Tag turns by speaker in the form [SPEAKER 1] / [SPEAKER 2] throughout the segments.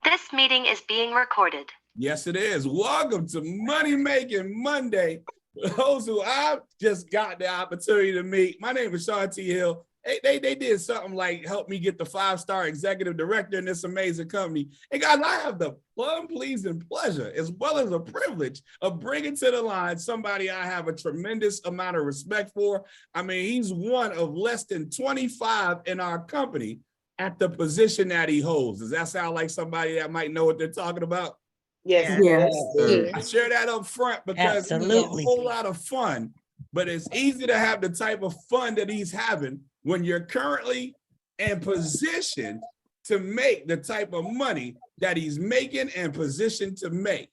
[SPEAKER 1] This meeting is being recorded.
[SPEAKER 2] Yes, it is. Welcome to Money Making Monday. For those who I've just got the opportunity to meet, my name is Sean T. Hill. They did something like help me get the 5-star executive director in this amazing company. And guys, I have the pleasing pleasure, as well as a privilege, of bringing to the line somebody I have a tremendous amount of respect for. I mean, he's one of less than 25 in our company at the position that he holds. Does that sound like somebody that might know what they're talking about?
[SPEAKER 3] Yes.
[SPEAKER 2] I share that up front because it's a whole lot of fun, but it's easy to have the type of fun that he's having when you're currently in position to make the type of money that he's making and positioned to make.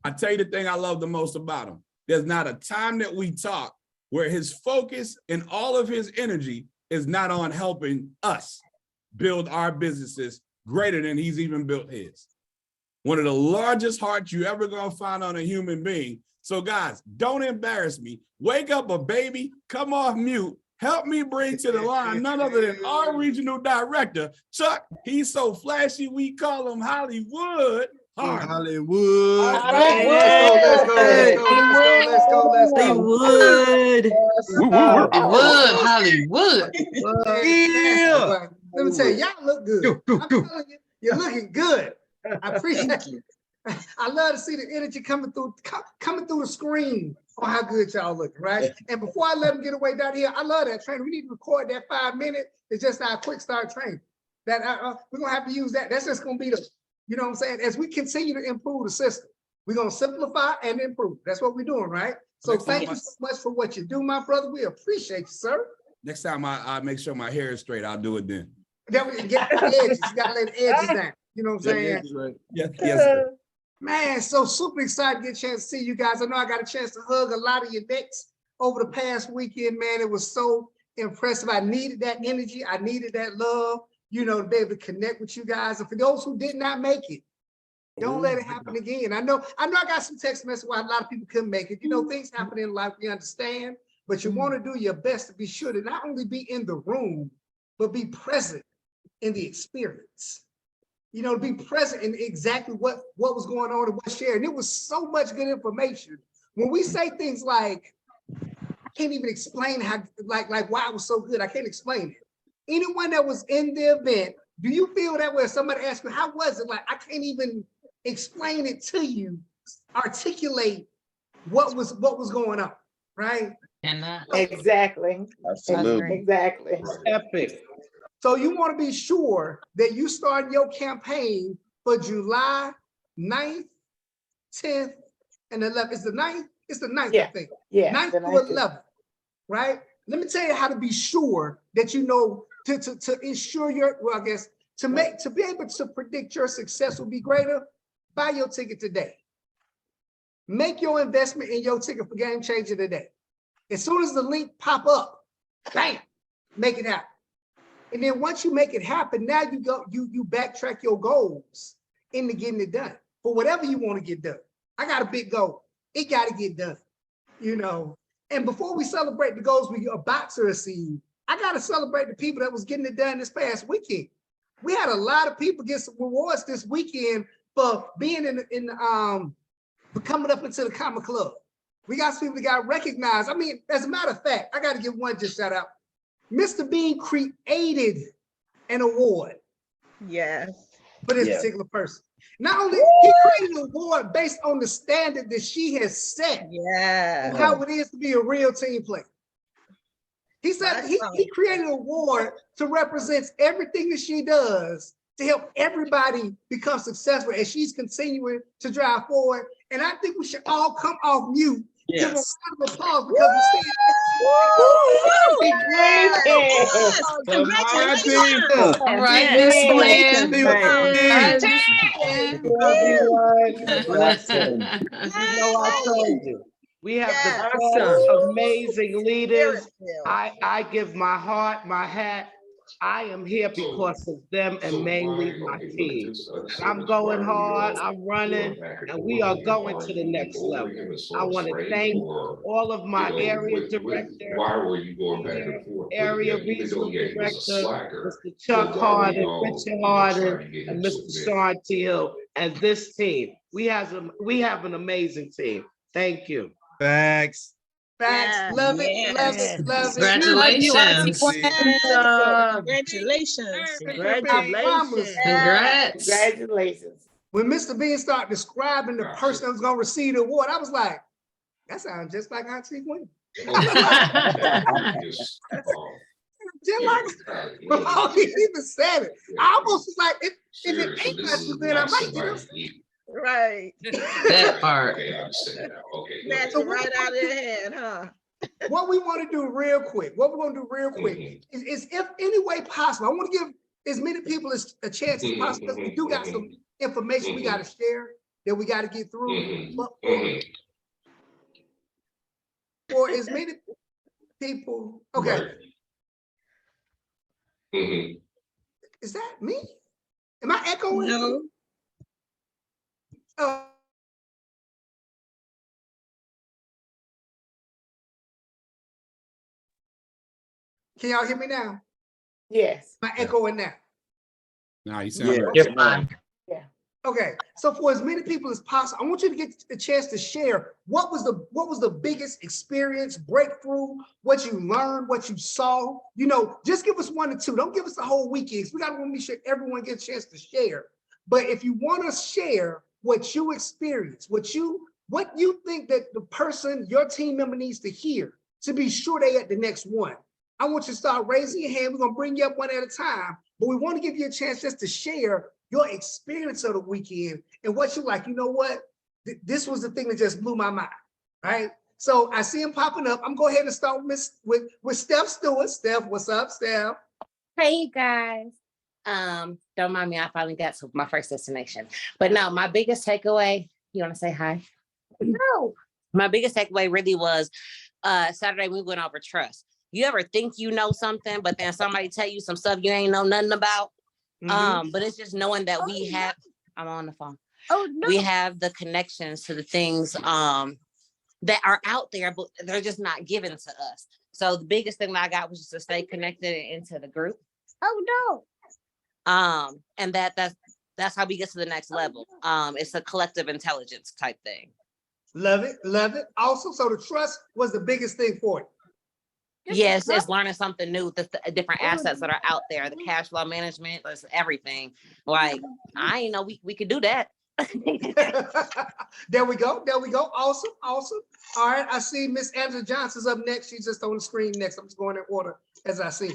[SPEAKER 2] I tell you the thing I love the most about him. There's not a time that we talk where his focus and all of his energy is not on helping us build our businesses greater than he's even built his. One of the largest hearts you ever gonna find on a human being. So guys, don't embarrass me. Wake up a baby, come off mute, help me bring to the line none other than our regional director, Chuck. He's so flashy, we call him Hollywood.
[SPEAKER 4] Hollywood.
[SPEAKER 3] Let's go.
[SPEAKER 5] Hollywood.
[SPEAKER 3] Yeah. Let me tell you, y'all look good. I'm telling you, you're looking good. I appreciate you. I love to see the energy coming through the screen on how good y'all look, right? And before I let them get away down here, I love that training. We need to record that 5 minutes. It's just our quick start training. That we're gonna have to use that. That's just gonna be the, you know what I'm saying? As we continue to improve the system, we're gonna simplify and improve. That's what we're doing, right? So thank you so much for what you do, my brother. We appreciate you, sir.
[SPEAKER 2] Next time I make sure my hair is straight, I'll do it then.
[SPEAKER 3] Then we can get the edges. You gotta lay the edges down. You know what I'm saying?
[SPEAKER 2] Right. Yes, sir.
[SPEAKER 3] Man, so super excited to get a chance to see you guys. I know I got a chance to hug a lot of your necks over the past weekend, man. It was so impressive. I needed that energy. I needed that love, you know, to be able to connect with you guys. And for those who did not make it, don't let it happen again. I know I got some text messages why a lot of people couldn't make it. You know, things happen in life, we understand, but you want to do your best to be sure to not only be in the room, but be present in the experience. You know, to be present in exactly what was going on and what shared. And it was so much good information. When we say things like, I can't even explain how, like why it was so good. I can't explain it. Anyone that was in the event, do you feel that way? If somebody asks you, how was it? Like, I can't even explain it to you, articulate what was going on, right?
[SPEAKER 5] Exactly.
[SPEAKER 4] Absolutely.
[SPEAKER 5] Exactly.
[SPEAKER 4] Epic.
[SPEAKER 3] So you want to be sure that you start your campaign for July 9th, 10th, and 11th. It's the 9th? It's the 9th,
[SPEAKER 5] Yeah.
[SPEAKER 3] I think.
[SPEAKER 5] Yeah.
[SPEAKER 3] 9th to 11th, right? Let me tell you how to be sure that you know to ensure your, well, I guess, to be able to predict your success will be greater. Buy your ticket today. Make your investment in your ticket for GameChanger today. As soon as the link pop up, bam, make it happen. And then once you make it happen, now you backtrack your goals into getting it done for whatever you want to get done. I got a big goal. It got to get done, you know. And before we celebrate the goals we're about to receive, I got to celebrate the people that was getting it done this past weekend. We had a lot of people get some rewards this weekend for being for coming up into the Common Club. We got some people that got recognized. I mean, as a matter of fact, I got to give one just shout out. Mr. Bean created an award.
[SPEAKER 5] Yes.
[SPEAKER 3] For this particular person. Not only he created an award based on the standard that she has set.
[SPEAKER 5] Yeah.
[SPEAKER 3] On how it is to be a real team player. He said he created an award to represent everything that she does to help everybody become successful as she's continuing to drive forward. And I think we should all come off mute. Give a round of applause because
[SPEAKER 5] Congratulations.
[SPEAKER 4] All
[SPEAKER 5] right,
[SPEAKER 4] Listen, you know I told you. We have the best, amazing leaders. I give my heart, my hat I am here because of them and mainly my team. And I'm going hard, I'm running, and we are going to the next level. I want to thank all of my area director, area regional director, Mr. Chuck Harden, Richard Harden, and Mr. Sean Teal, and this team. We have an amazing team. Thank you.
[SPEAKER 3] Facts. Love it, love it, love it.
[SPEAKER 5] Congratulations.
[SPEAKER 6] Congratulations.
[SPEAKER 3] I promise.
[SPEAKER 5] Congrats.
[SPEAKER 4] Congratulations.
[SPEAKER 3] When Mr. Bean started describing the person that was gonna receive the award, I was like, that sounds just like Auntie Gwen. Just like before he even said it. I almost was like, if it ain't Auntie Gwen, I might get him.
[SPEAKER 6] Right.
[SPEAKER 5] That part.
[SPEAKER 6] Snatch it right out of your hand, huh?
[SPEAKER 3] What we want to do real quick, is if any way possible, I want to give as many people as a chance as possible, because we do got some information we got to share that we got to get through. But for as many people, okay. Is that me? Am I echoing?
[SPEAKER 6] No.
[SPEAKER 3] Oh. Can y'all hear me now?
[SPEAKER 4] Yes.
[SPEAKER 3] Am I echoing now?
[SPEAKER 2] No, you sound like
[SPEAKER 5] You're fine.
[SPEAKER 3] Okay, so for as many people as possible, I want you to get a chance to share what was the biggest experience, breakthrough, what you learned, what you saw. You know, just give us 1 or 2. Don't give us the whole weekend. We gotta make sure everyone gets a chance to share. But if you want to share what you experienced, what you think that the person, your team member needs to hear to be sure they at the next one, I want you to start raising your hand. We're gonna bring you up one at a time, but we want to give you a chance just to share your experience of the weekend and what you like. You know what? This was the thing that just blew my mind, right? So I see him popping up. I'm going ahead and start with Steph Stewart. Steph, what's up, Steph?
[SPEAKER 7] Hey guys. Don't mind me, I finally got to my first destination. But no, my biggest takeaway, you want to say hi? No. My biggest takeaway really was Saturday we went over trust. You ever think you know something, but then somebody tell you some stuff you ain't know nothing about? But it's just knowing that we have, I'm on the phone. Oh no. We have the connections to the things that are out there, but they're just not given to us. So the biggest thing that I got was just to stay connected into the group. Oh no. And that's how we get to the next level. It's a collective intelligence type thing.
[SPEAKER 3] Love it, love it. Also, so the trust was the biggest thing for you.
[SPEAKER 7] Yes, it's learning something new, the different assets that are out there, the cash flow management, that's everything. Like, I ain't know we could do that.
[SPEAKER 3] There we go. Awesome. All right, I see Miss Angela Johnson's up next. She's just on the screen next. I'm just going in order as I see.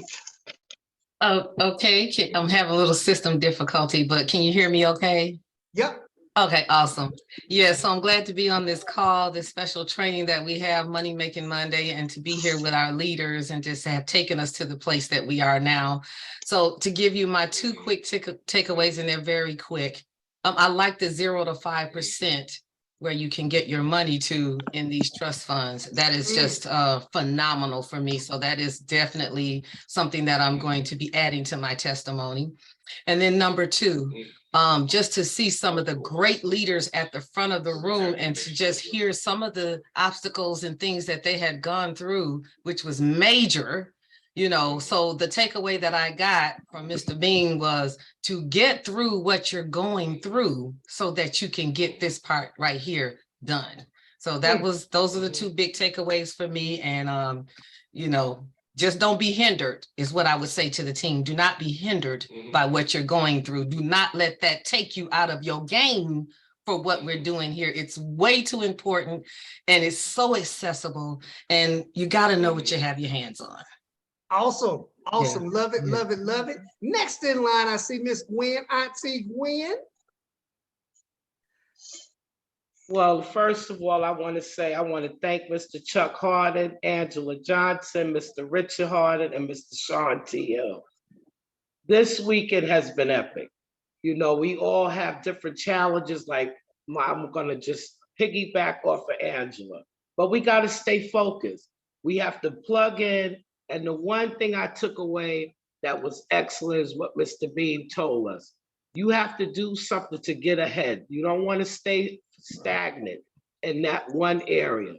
[SPEAKER 5] Oh, okay. I'm having a little system difficulty, but can you hear me okay?
[SPEAKER 3] Yep.
[SPEAKER 5] Okay, awesome. Yeah, so I'm glad to be on this call, this special training that we have, Money Making Monday, and to be here with our leaders and just have taken us to the place that we are now. So to give you my 2 quick takeaways, and they're very quick. I like the 0 to 5% where you can get your money to in these trust funds. That is just phenomenal for me. So that is definitely something that I'm going to be adding to my testimony. And then number 2, just to see some of the great leaders at the front of the room and to just hear some of the obstacles and things that they had gone through, which was major, you know. So the takeaway that I got from Mr. Bean was to get through what you're going through so that you can get this part right here done. So those are the 2 big takeaways for me. And, you know, just don't be hindered is what I would say to the team. Do not be hindered by what you're going through. Do not let that take you out of your game for what we're doing here. It's way too important and it's so accessible, and you got to know what you have your hands on.
[SPEAKER 3] Awesome. Love it. Next in line, I see Miss Gwen, Auntie Gwen.
[SPEAKER 4] Well, first of all, I want to thank Mr. Chuck Harden, Angela Johnson, Mr. Richard Harden, and Mr. Sean T.L. This weekend has been epic. You know, we all have different challenges, like I'm going to just piggyback off of Angela, but we got to stay focused. We have to plug in. And the one thing I took away that was excellent is what Mr. Bean told us. You have to do something to get ahead. You don't want to stay stagnant in that one area.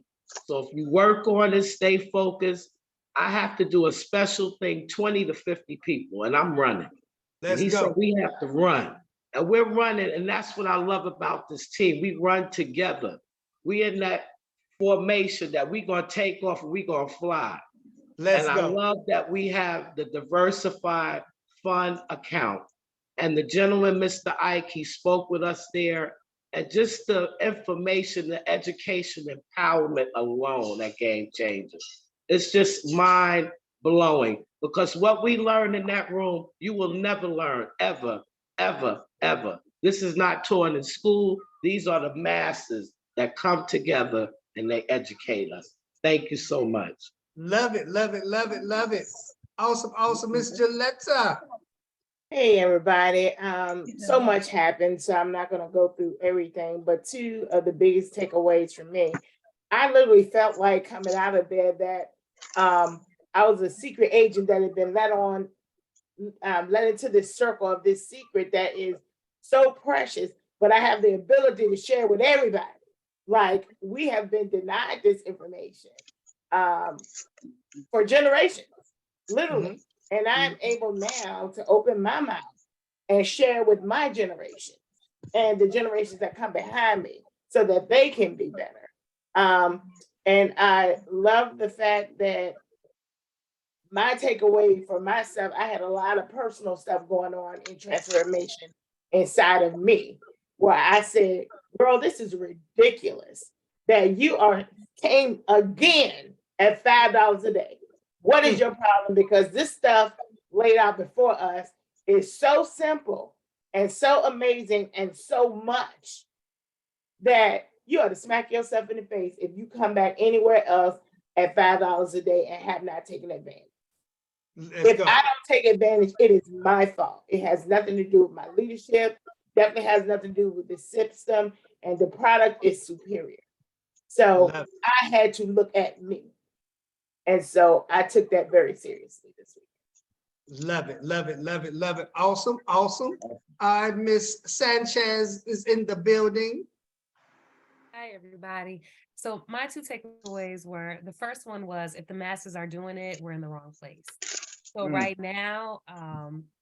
[SPEAKER 4] So if you work on it, stay focused. I have to do a special thing, 20 to 50 people, and I'm running.
[SPEAKER 3] Let's
[SPEAKER 4] He said
[SPEAKER 3] go.
[SPEAKER 4] we have to run. And we're running, and that's what I love about this team. We run together. We in that formation that we're gonna take off and we're gonna fly.
[SPEAKER 3] Let's
[SPEAKER 4] And I
[SPEAKER 3] go.
[SPEAKER 4] love that we have the diversified fund account. And the gentleman, Mr. Ike, he spoke with us there. And just the information, the education, empowerment alone at GameChanger. It's just mind blowing, because what we learn in that room, you will never learn ever, ever, ever. This is not taught in school. These are the masses that come together and they educate us. Thank you so much.
[SPEAKER 3] Love it, love it, love it, love it. Awesome, awesome, Miss Gilletta.
[SPEAKER 8] Hey, everybody. So much happened, so I'm not going to go through everything, but two of the biggest takeaways for me, I literally felt like coming out of there that I was a secret agent that had been let into this circle of this secret that is so precious, but I have the ability to share with everybody. Like, we have been denied this information for generations, literally. And I'm able now to open my mouth and share with my generation and the generations that come behind me so that they can be better. And I love the fact that my takeaway for myself, I had a lot of personal stuff going on in transformation inside of me, where I said, girl, this is ridiculous that you came again at $5 a day. What is your problem? Because this stuff laid out before us is so simple and so amazing and so much that you ought to smack yourself in the face if you come back anywhere else at $5 a day and have not taken advantage. If I don't take advantage, it is my fault. It has nothing to do with my leadership, definitely has nothing to do with the system, and the product is superior. So I had to look at me. And so I took that very seriously this week.
[SPEAKER 3] Love it, love it, love it, love it. Awesome, awesome. Miss Sanchez is in the building.
[SPEAKER 9] Hi, everybody. So my two takeaways were, the first one was, if the masses are doing it, we're in the wrong place. So right now,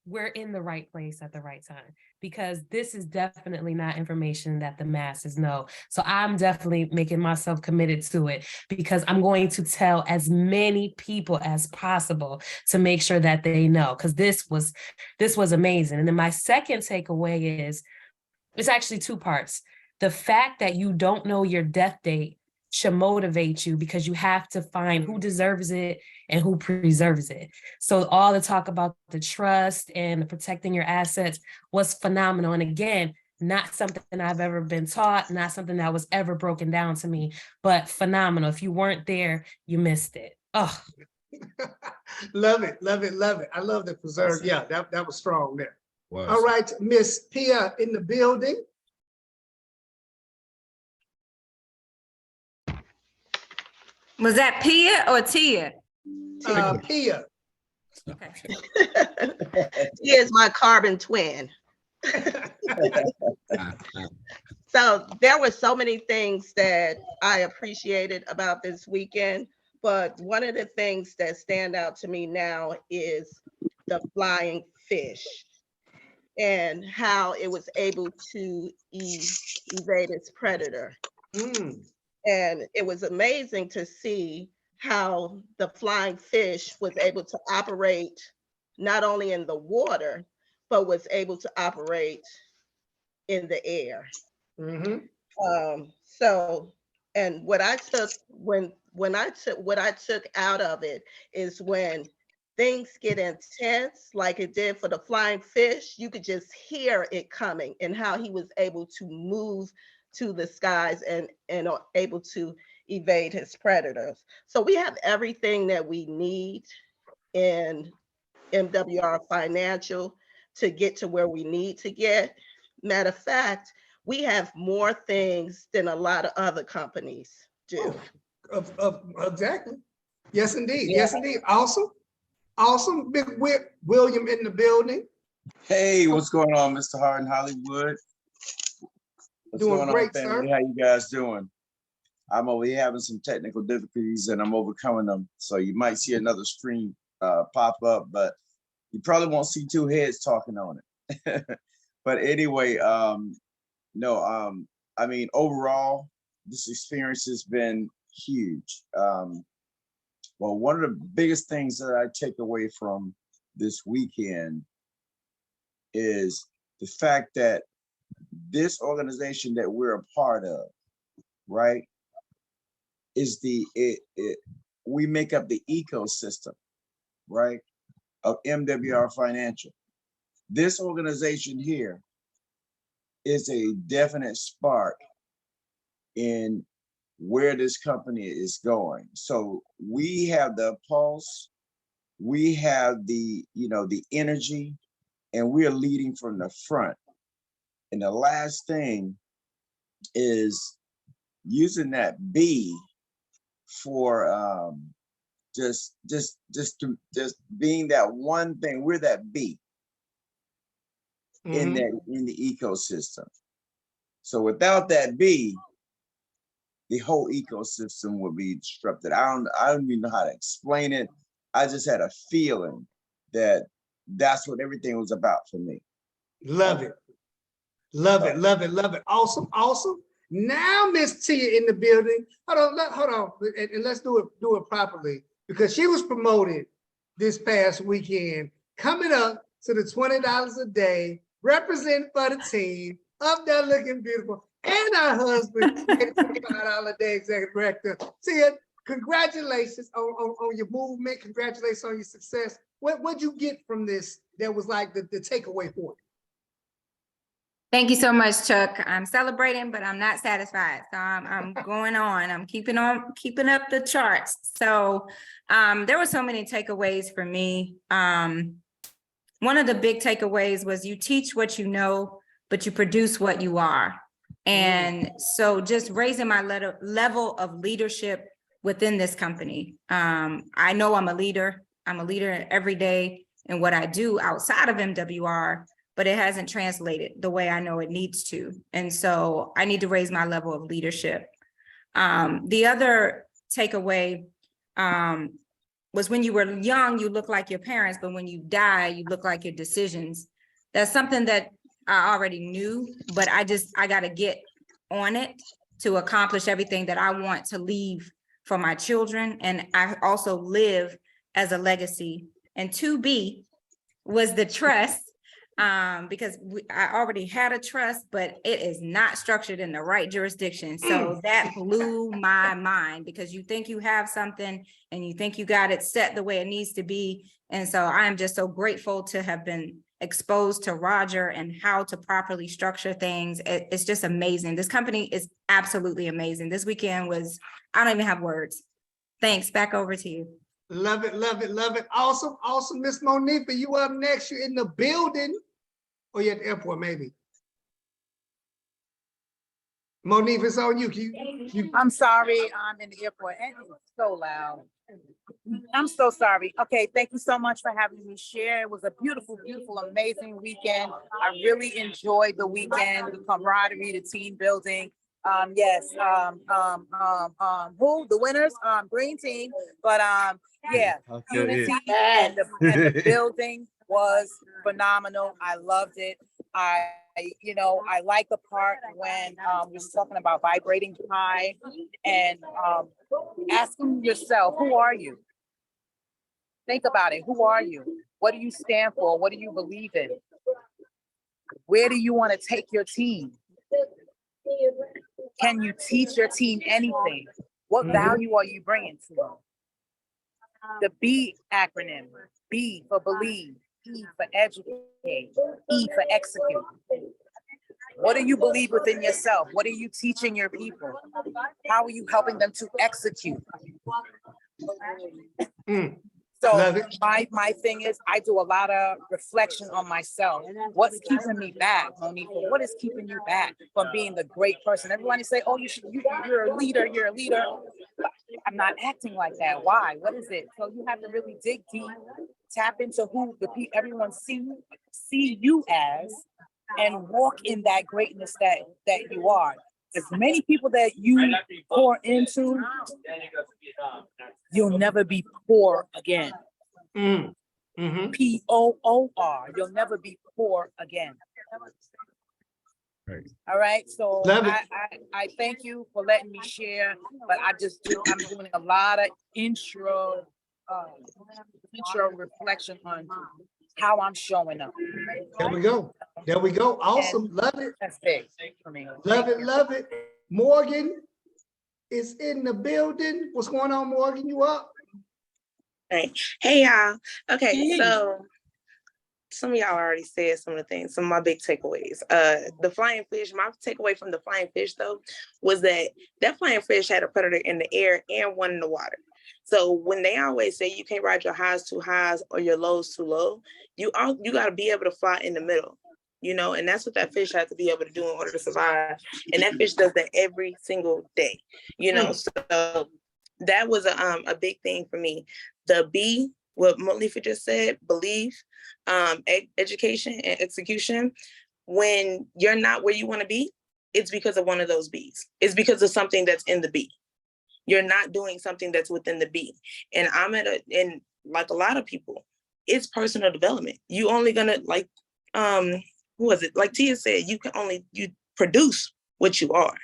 [SPEAKER 9] we're in the right place at the right time, because this is definitely not information that the masses know. So I'm definitely making myself committed to it, because I'm going to tell as many people as possible to make sure that they know, because this was amazing. And then my second takeaway is, it's actually two parts. The fact that you don't know your death date should motivate you, because you have to find who deserves it and who preserves it. So all the talk about the trust and protecting your assets was phenomenal. And again, not something I've ever been taught, not something that was ever broken down to me, but phenomenal. If you weren't there, you missed it. Oh,
[SPEAKER 3] Love it, love it, love it. I love the preserve. Yeah, that was strong there.
[SPEAKER 2] Was.
[SPEAKER 3] All right, Miss Pia in the building.
[SPEAKER 10] Was that Pia or Tia?
[SPEAKER 3] Pia.
[SPEAKER 9] okay.
[SPEAKER 6] He is my carbon twin. So there were so many things that I appreciated about this weekend, but one of the things that stand out to me now is the flying fish and how it was able to evade its predator. And it was amazing to see how the flying fish was able to operate not only in the water, but was able to operate in the air. So, and what I took what I took out of it is, when things get intense, like it did for the flying fish, you could just hear it coming, and how he was able to move to the skies and are able to evade his predators. So we have everything that we need in MWR Financial to get to where we need to get. Matter of fact, we have more things than a lot of other companies do.
[SPEAKER 3] Exactly. Yes, indeed. Yes, indeed. Awesome. Awesome. Big Whip William in the building.
[SPEAKER 11] Hey, what's going on, Mr. Hart in Hollywood? What's
[SPEAKER 3] Doing
[SPEAKER 11] going
[SPEAKER 3] great,
[SPEAKER 11] on, family?
[SPEAKER 3] sir.
[SPEAKER 11] How you guys doing? I'm over here having some technical difficulties and I'm overcoming them. So you might see another screen pop up, but you probably won't see two heads talking on it. But anyway, I mean, overall, this experience has been huge. Well, one of the biggest things that I take away from this weekend is the fact that this organization that we're a part of, right, is we make up the ecosystem, right, of MWR Financial. This organization here is a definite spark in where this company is going. So we have the pulse, we have the energy, and we're leading from the front. And the last thing is using that B for just being that one thing. We're that B in the ecosystem. So without that B, the whole ecosystem would be disrupted. I don't even know how to explain it. I just had a feeling that that's what everything was about for me.
[SPEAKER 3] Love it. Love it, love it, love it. Awesome, awesome. Now Miss Tia in the building. Hold on, and let's do it properly, because she was promoted this past weekend, coming up to the $20 a day, represent for the team, up there looking beautiful, and our husband, $25 a day executive director. Tia, congratulations on your movement. Congratulations on your success. What'd you get from this that was like the takeaway for you?
[SPEAKER 10] Thank you so much, Chuck. I'm celebrating, but I'm not satisfied. So I'm going on. I'm keeping up the charts. So there were so many takeaways for me. One of the big takeaways was you teach what you know, but you produce what you are. And so just raising my level of leadership within this company. I know I'm a leader. I'm a leader every day in what I do outside of MWR, but it hasn't translated the way I know it needs to. And so I need to raise my level of leadership. The other takeaway was when you were young, you look like your parents, but when you die, you look like your decisions. That's something that I already knew, but I got to get on it to accomplish everything that I want to leave for my children. And I also live as a legacy. And 2B was the trust. Because I already had a trust, but it is not structured in the right jurisdiction. So that blew my mind, because you think you have something and you think you got it set the way it needs to be. And so I am just so grateful to have been exposed to Roger and how to properly structure things. It's just amazing. This company is absolutely amazing. This weekend was, I don't even have words. Thanks. Back over to you.
[SPEAKER 3] Love it, love it, love it. Awesome, awesome. Miss Monifa, you up next. You're in the building. Or you're at the airport, maybe. Monifa, it's on you.
[SPEAKER 12] I'm sorry, I'm in the airport and it's so loud. I'm so sorry. Okay, thank you so much for having me share. It was a beautiful, beautiful, amazing weekend. I really enjoyed the weekend, the camaraderie, the team building. Yes, who the winners? Green team, but yeah, unity and the building was phenomenal. I loved it. I like the part when we're talking about vibrating high and asking yourself, who are you? Think about it. Who are you? What do you stand for? What do you believe in? Where do you want to take your team? Can you teach your team anything? What value are you bringing to them? The B acronym, B for believe, E for educate, E for execute. What do you believe within yourself? What are you teaching your people? How are you helping them to execute? So my thing is, I do a lot of reflection on myself. What's keeping me back, Monifa? What is keeping you back from being the great person? Everybody say, oh, you're a leader, you're a leader. I'm not acting like that. Why? What is it? So you have to really dig deep Tap into who everyone see you as, and walk in that greatness that you are. As many people that you pour into, you'll never be poor again. P-O-O-R. You'll never be poor again.
[SPEAKER 2] Right.
[SPEAKER 12] All right. So I thank you for letting me share, but I'm doing a lot of intro reflection on how I'm showing up.
[SPEAKER 3] There we go. There we go. Awesome. Love it.
[SPEAKER 12] That's big for me.
[SPEAKER 3] Love it. Love it. Morgan is in the building. What's going on, Morgan? You up?
[SPEAKER 13] Hey y'all. Okay, so some of y'all already said some of the things, some of my big takeaways. The flying fish, my takeaway from the flying fish though, was that flying fish had a predator in the air and one in the water. So when they always say you can't ride your highs too high or your lows too low, you got to be able to fly in the middle, you know, and that's what that fish has to be able to do in order to survive. And that fish does that every single day, you know. So that was a big thing for me. The B, what Malifa just said, belief, education and execution. When you're not where you want to be, it's because of one of those B's. It's because of something that's in the B. You're not doing something that's within the B. And I'm and like a lot of people, it's personal development. You only gonna like, who was it? Like Tia said, you produce what you are.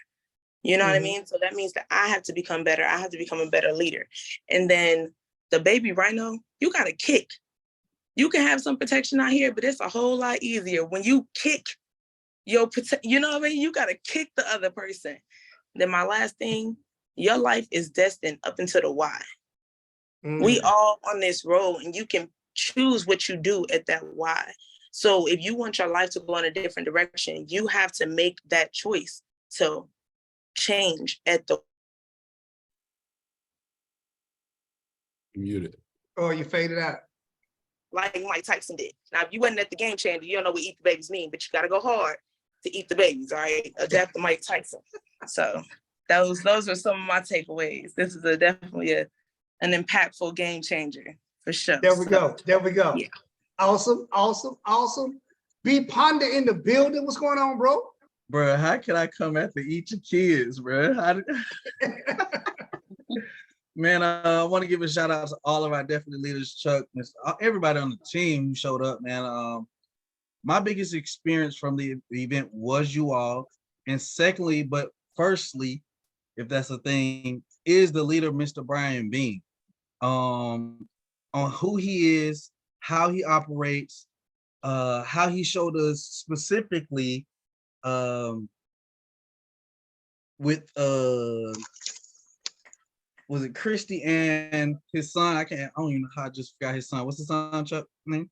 [SPEAKER 13] You know what I mean? So that means that I have to become better. I have to become a better leader. And then the baby rhino, you got to kick. You can have some protection out here, but it's a whole lot easier when you kick you know what I mean? You got to kick the other person. Then my last thing, your life is destined up until the why. We all on this road, and you can choose what you do at that why. So if you want your life to go in a different direction, you have to make that choice to change at the.
[SPEAKER 2] Muted.
[SPEAKER 3] Oh, you faded out.
[SPEAKER 13] Like Mike Tyson did. Now, if you wasn't at the Game Changer, you don't know what eat the babies mean, but you got to go hard to eat the babies, all right? Adapt to Mike Tyson. So those are some of my takeaways. This is definitely an impactful game changer for sure.
[SPEAKER 3] There we go. There we go.
[SPEAKER 13] Yeah.
[SPEAKER 3] Awesome, awesome, awesome. B Ponder in the building. What's going on, bro?
[SPEAKER 14] Bro, how can I come after each of kids, bro? Man, I want to give a shout out to all of our definite leaders, Chuck, everybody on the team who showed up, man. My biggest experience from the event was you all. And secondly, but firstly, if that's a thing, is the leader, Mr. Brian Bean, on who he is, how he operates, how he showed us specifically with was it Christy and his son? I don't even know how I just forgot his son. What's his son, Chuck? Name?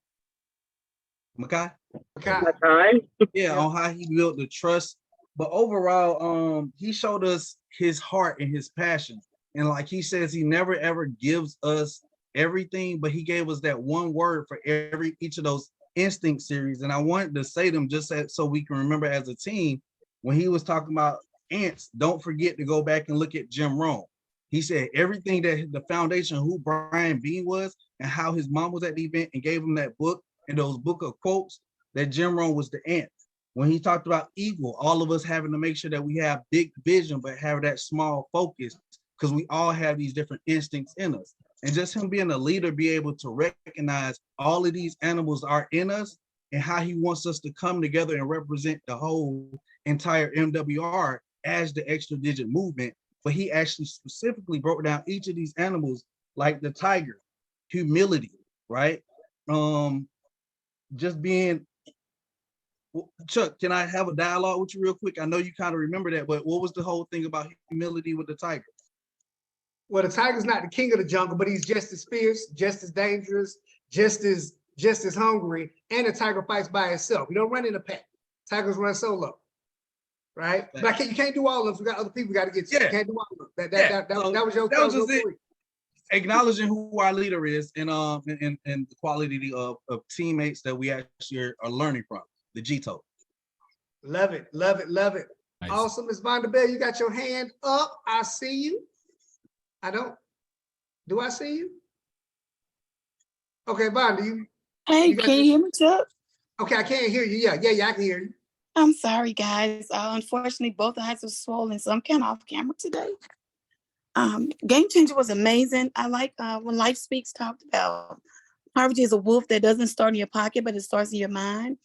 [SPEAKER 14] Makai?
[SPEAKER 13] Makai.
[SPEAKER 14] Yeah, on how he built the trust. But overall, he showed us his heart and his passion. And like he says, he never ever gives us everything, but he gave us that one word for each of those instinct series. And I wanted to say them just so we can remember as a team, when he was talking about ants, don't forget to go back and look at Jim Rohn. He said everything that the foundation of who Brian Bean was and how his mom was at the event and gave him that book and those book of quotes, that Jim Rohn was the ant. When he talked about eagle, all of us having to make sure that we have big vision, but have that small focus, because we all have these different instincts in us. And just him being a leader, be able to recognize all of these animals are in us and how he wants us to come together and represent the whole entire MWR as the Extra Digit Movement. But he actually specifically broke down each of these animals, like the tiger, humility, right? Just being, Chuck, can I have a dialogue with you real quick? I know you kind of remember that, but what was the whole thing about humility with the tiger?
[SPEAKER 3] Well, the tiger's not the king of the jungle, but he's just as fierce, just as dangerous, just as hungry, and the tiger fights by itself. You don't run in a pack. Tigers run solo. Right? But you can't do all of them. We got other people got to get to. You can't do all of them. That was your
[SPEAKER 14] it. Acknowledging who our leader is and the quality of teammates that we actually are learning from, the GTO.
[SPEAKER 3] Love it, love it, love it. Nice. Awesome, Ms. Vonderbilt, you got your hand up. I see you. I don't. Do I see you? Okay, Bonnie, you.
[SPEAKER 15] Hey, can you hear me, Chuck?
[SPEAKER 3] Okay, I can't hear you. Yeah, I can hear you.
[SPEAKER 15] I'm sorry, guys. Unfortunately, both eyes are swollen, so I'm kind of off camera today. Game Changer was amazing. I like when Life Speaks talked about poverty is a wolf that doesn't start in your pocket, but it starts in your mind.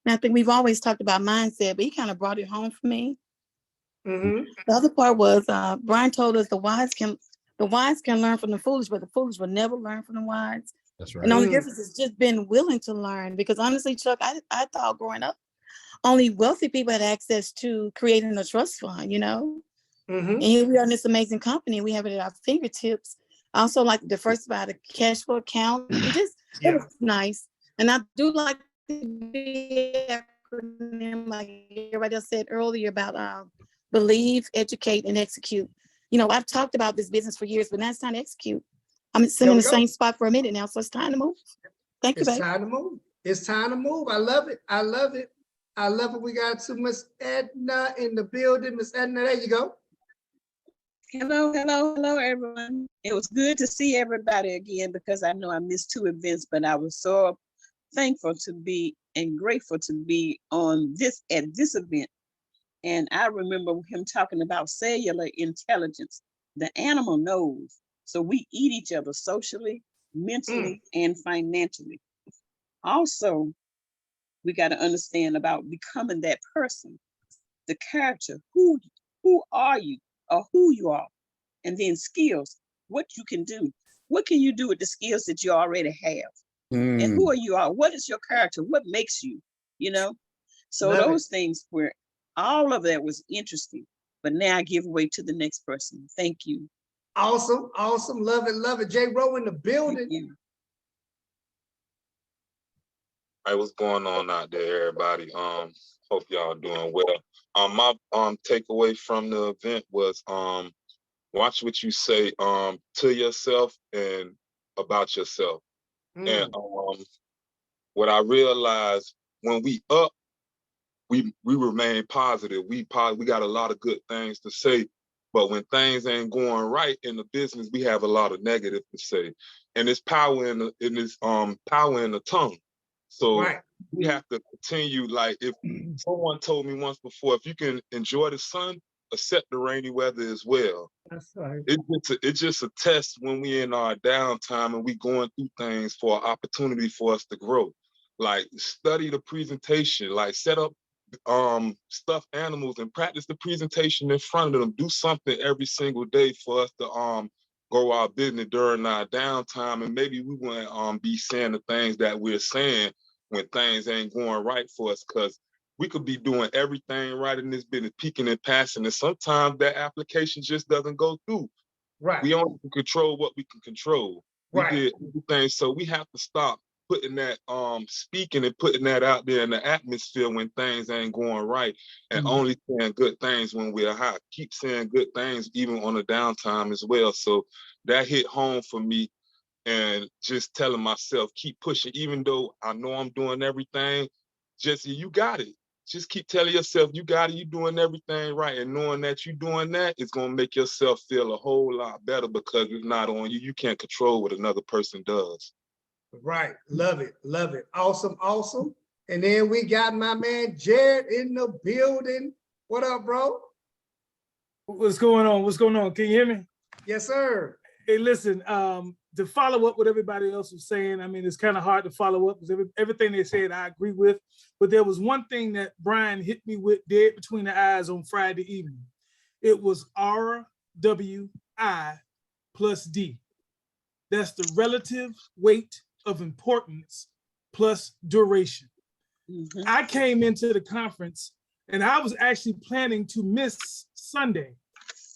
[SPEAKER 15] And I think we've always talked about mindset, but he kind of brought it home for me. The other part was Brian told us the wise can learn from the foolish, but the foolish will never learn from the wise.
[SPEAKER 16] That's right.
[SPEAKER 15] And the only difference is just being willing to learn. Because honestly, Chuck, I thought growing up, only wealthy people had access to creating a trust fund, you know? And here we are in this amazing company. We have it at our fingertips. I also like to diversify the cash flow account. It was nice. And I do like the acronym, like everybody else said earlier, about believe, educate, and execute. You know, I've talked about this business for years, but now it's time to execute. I'm sitting in the same spot for a minute now, so it's time to move. Thank you, babe.
[SPEAKER 3] It's time to move. It's time to move. I love it. I love it. I love it. We got to Miss Edna in the building. Miss Edna, there you go.
[SPEAKER 17] Hello, everyone. It was good to see everybody again because I know I missed 2 events, but I was so thankful to be and grateful to be at this event. And I remember him talking about cellular intelligence. The animal knows. So we eat each other socially, mentally, and financially. Also, we got to understand about becoming that person, the character, who are you or who you are, and then skills, what you can do. What can you do with the skills that you already have? And who are you? What is your character? What makes you, you know? So those things were, all of that was interesting, but now I give away to the next person. Thank you.
[SPEAKER 3] Awesome, awesome, love it. J. Rowe in the building.
[SPEAKER 18] Hey, what's going on out there, everybody? Hope y'all doing well. My takeaway from the event was watch what you say to yourself and about yourself. And what I realized, when we up, we remain positive. We got a lot of good things to say, but when things ain't going right in the business, we have a lot of negative to say. And there's power in the tongue. So we have to continue. Like, if someone told me once before, if you can enjoy the sun, accept the rainy weather as well.
[SPEAKER 3] That's right.
[SPEAKER 18] It's just a test when we in our downtime and we going through things for an opportunity for us to grow. Like, study the presentation, like set up stuffed animals and practice the presentation in front of them. Do something every single day for us to grow our business during our downtime, and maybe we won't be saying the things that we're saying when things ain't going right for us, because we could be doing everything right in this business, peaking and passing, and sometimes that application just doesn't go through.
[SPEAKER 3] Right.
[SPEAKER 18] We only can control what we can control. We did everything, so we have to stop putting that speaking and putting that out there in the atmosphere when things ain't going right, and only saying good things when we're hot. Keep saying good things even on the downtime as well. So that hit home for me, and just telling myself, keep pushing, even though I know I'm doing everything. Just, you got it. Just keep telling yourself you got it, you're doing everything right, and knowing that you're doing that is gonna make yourself feel a whole lot better, because it's not on you. You can't control what another person does.
[SPEAKER 3] Right, love it. Awesome. And then we got my man Jared in the building. What up, bro?
[SPEAKER 19] What's going on? Can you hear me?
[SPEAKER 3] Yes, sir.
[SPEAKER 19] Hey, listen, to follow up what everybody else was saying, I mean, it's kind of hard to follow up because everything they said I agree with, but there was one thing that Brian hit me with dead between the eyes on Friday evening. It was RWI plus D. That's the relative weight of importance plus duration. I came into the conference and I was actually planning to miss Sunday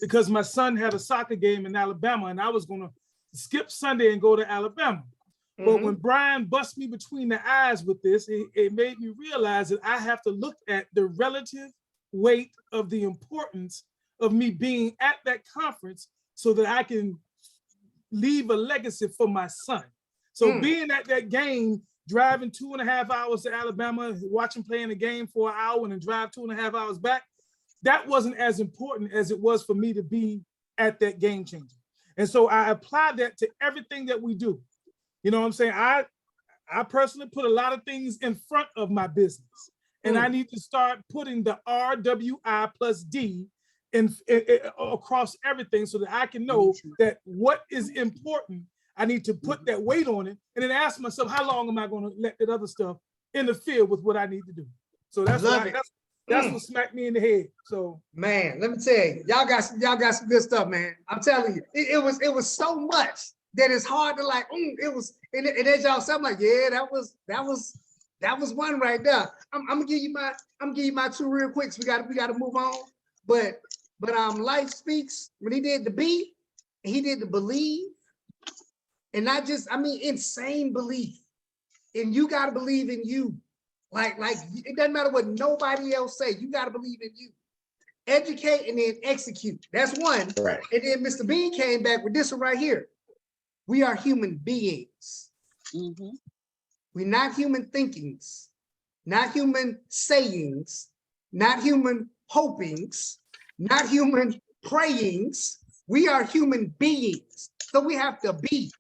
[SPEAKER 19] because my son had a soccer game in Alabama and I was gonna skip Sunday and go to Alabama. But when Brian bust me between the eyes with this, it made me realize that I have to look at the relative weight of the importance of me being at that conference so that I can leave a legacy for my son. So being at that game, driving 2.5 hours to Alabama, watching playing the game for an hour and then drive 2.5 hours back, that wasn't as important as it was for me to be at that Game Changer. And so I apply that to everything that we do. You know what I'm saying? I personally put a lot of things in front of my business. And I need to start putting the RWI plus D in across everything so that I can know that what is important, I need to put that weight on it and then ask myself, how long am I going to let that other stuff interfere with what I need to do? So that's what smacked me in the head. So
[SPEAKER 3] man, let me tell you, y'all got some good stuff, man. I'm telling you, it was so much that it's hard to like. It was, and as y'all said, I'm like, yeah, that was one right there. I'm gonna give you my two real quick. So we gotta move on. But Life Speaks, when he did the be, and he did the believe, and not just, I mean, insane belief. And you gotta believe in you. Like it doesn't matter what nobody else say. You gotta believe in you. Educate and then execute. That's one.
[SPEAKER 11] Right.
[SPEAKER 3] And then Mr. Bean came back with this one right here. We are human beings. We're not human thinkings, not human sayings, not human hopings, not human prayings. We are human beings. So we have to be.